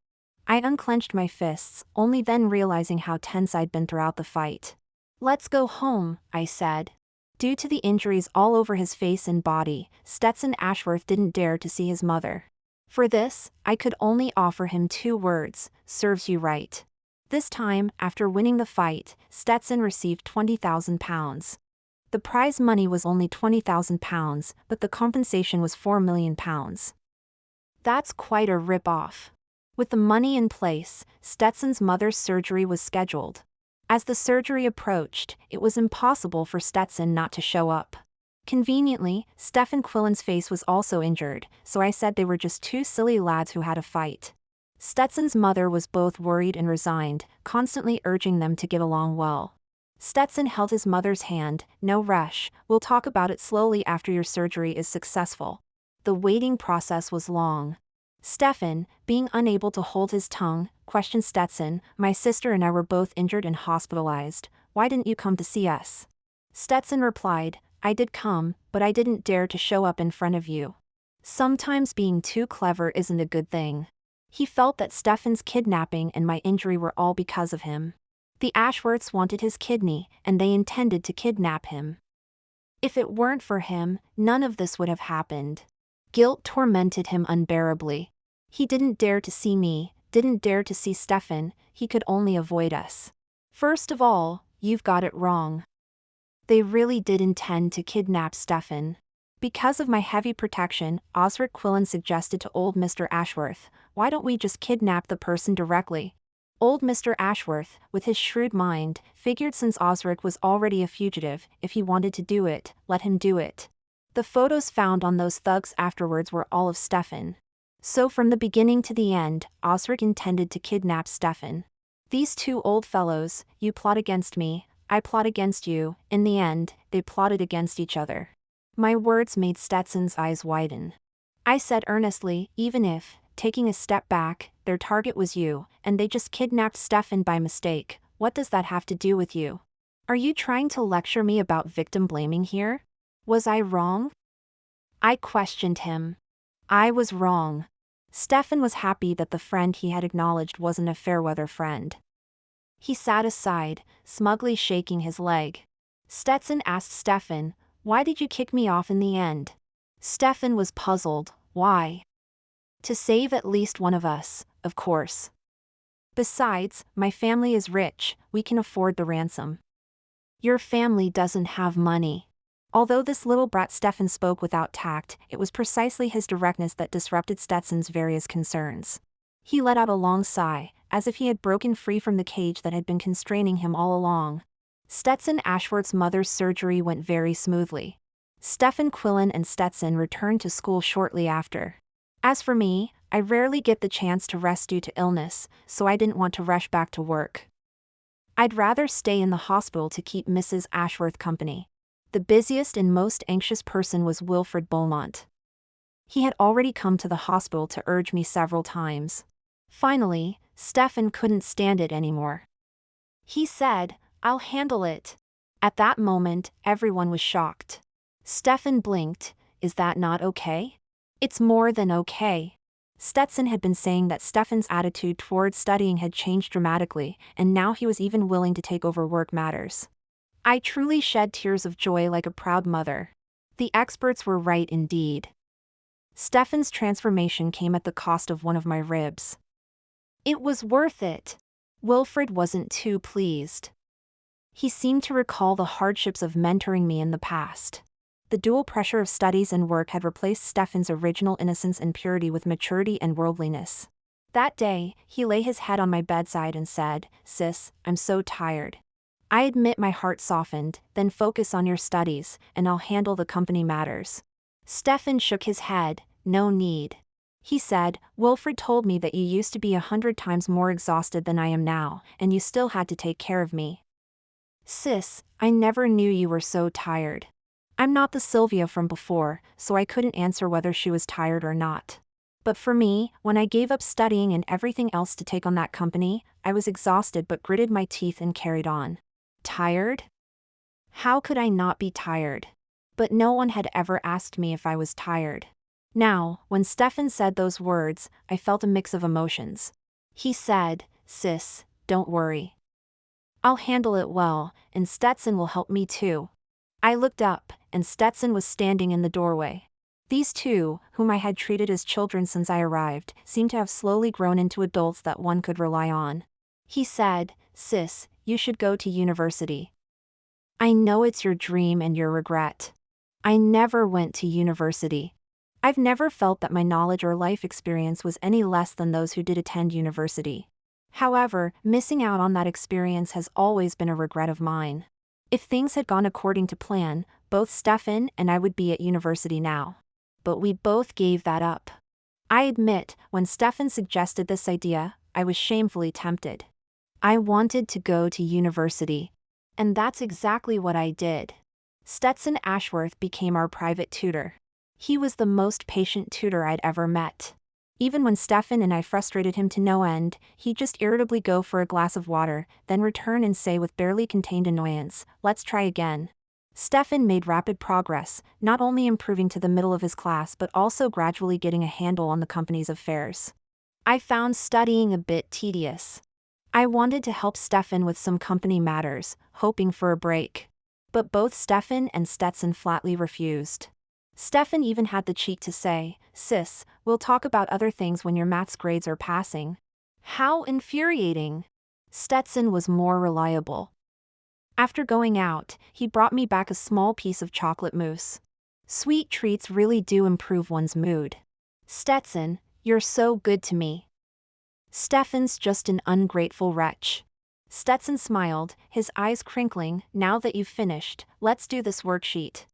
I unclenched my fists, only then realizing how tense I'd been throughout the fight. Let's go home, I said. Due to the injuries all over his face and body, Stetson Ashworth didn't dare to see his mother. For this, I could only offer him 2 words, serves you right. This time, after winning the fight, Stetson received £20,000. The prize money was only £20,000, but the compensation was £4 million. That's quite a rip-off. With the money in place, Stetson's mother's surgery was scheduled. As the surgery approached, it was impossible for Stetson not to show up. Conveniently, Stephen Quillen's face was also injured, so I said they were just 2 silly lads who had a fight. Stetson's mother was both worried and resigned, constantly urging them to get along well. Stetson held his mother's hand. No rush, we'll talk about it slowly after your surgery is successful. The waiting process was long. Stefan, being unable to hold his tongue, questioned Stetson. My sister and I were both injured and hospitalized. Why didn't you come to see us? Stetson replied, I did come, but I didn't dare to show up in front of you. Sometimes being too clever isn't a good thing. He felt that Stefan's kidnapping and my injury were all because of him. The Ashworths wanted his kidney, and they intended to kidnap him. If it weren't for him, none of this would have happened. Guilt tormented him unbearably. He didn't dare to see me, didn't dare to see Stefan, he could only avoid us. First of all, you've got it wrong. They really did intend to kidnap Stefan. Because of my heavy protection, Osric Quillen suggested to old Mr. Ashworth, why don't we just kidnap the person directly? Old Mr. Ashworth, with his shrewd mind, figured since Osric was already a fugitive, if he wanted to do it, let him do it. The photos found on those thugs afterwards were all of Stefan. So from the beginning to the end, Osric intended to kidnap Stefan. These 2 old fellows, you plot against me, I plot against you, in the end, they plotted against each other. My words made Stetson's eyes widen. I said earnestly, even if, taking a step back, their target was you, and they just kidnapped Stefan by mistake, what does that have to do with you? Are you trying to lecture me about victim blaming here? Was I wrong? I questioned him. I was wrong. Stefan was happy that the friend he had acknowledged wasn't a fair-weather friend. He sat aside, smugly shaking his leg. Stetson asked Stefan, why did you kick me off in the end? Stefan was puzzled. Why? To save at least one of us, of course. Besides, my family is rich, we can afford the ransom. Your family doesn't have money. Although this little brat Stefan spoke without tact, it was precisely his directness that disrupted Stetson's various concerns. He let out a long sigh, as if he had broken free from the cage that had been constraining him all along. Stetson Ashworth's mother's surgery went very smoothly. Stefan Quillen and Stetson returned to school shortly after. As for me, I rarely get the chance to rest due to illness, so I didn't want to rush back to work. I'd rather stay in the hospital to keep Mrs. Ashworth company. The busiest and most anxious person was Wilfred Beaumont. He had already come to the hospital to urge me several times. Finally, Stefan couldn't stand it anymore. He said, I'll handle it. At that moment, everyone was shocked. Stefan blinked. Is that not okay? It's more than okay. Stetson had been saying that Stefan's attitude towards studying had changed dramatically, and now he was even willing to take over work matters. I truly shed tears of joy like a proud mother. The experts were right indeed. Stefan's transformation came at the cost of one of my ribs. It was worth it. Wilfred wasn't too pleased. He seemed to recall the hardships of mentoring me in the past. The dual pressure of studies and work had replaced Stefan's original innocence and purity with maturity and worldliness. That day, he lay his head on my bedside and said, "Sis, I'm so tired. I admit my heart softened, then focus on your studies, and I'll handle the company matters." Stefan shook his head. "No need." He said, "Wilfred told me that you used to be 100 times more exhausted than I am now, and you still had to take care of me. Sis, I never knew you were so tired. I'm not the Sylvia from before, so I couldn't answer whether she was tired or not. But for me, when I gave up studying and everything else to take on that company, I was exhausted but gritted my teeth and carried on." Tired? How could I not be tired? But no one had ever asked me if I was tired. Now, when Stefan said those words, I felt a mix of emotions. He said, "Sis, don't worry. I'll handle it well, and Stetson will help me too." I looked up, and Stetson was standing in the doorway. These two, whom I had treated as children since I arrived, seemed to have slowly grown into adults that one could rely on. He said, "Sis, you should go to university. I know it's your dream and your regret. I never went to university. I've never felt that my knowledge or life experience was any less than those who did attend university. However, missing out on that experience has always been a regret of mine. If things had gone according to plan, both Stefan and I would be at university now. But we both gave that up." I admit, when Stefan suggested this idea, I was shamefully tempted. I wanted to go to university. And that's exactly what I did. Stetson Ashworth became our private tutor. He was the most patient tutor I'd ever met. Even when Stefan and I frustrated him to no end, he'd just irritably go for a glass of water, then return and say with barely contained annoyance, "Let's try again." Stefan made rapid progress, not only improving to the middle of his class but also gradually getting a handle on the company's affairs. I found studying a bit tedious. I wanted to help Stefan with some company matters, hoping for a break. But both Stefan and Stetson flatly refused. Stefan even had the cheek to say, "Sis, we'll talk about other things when your maths grades are passing." How infuriating! Stetson was more reliable. After going out, he brought me back a small piece of chocolate mousse. Sweet treats really do improve one's mood. "Stetson, you're so good to me." "Stefan's just an ungrateful wretch." Stetson smiled, his eyes crinkling. "Now that you've finished, let's do this worksheet."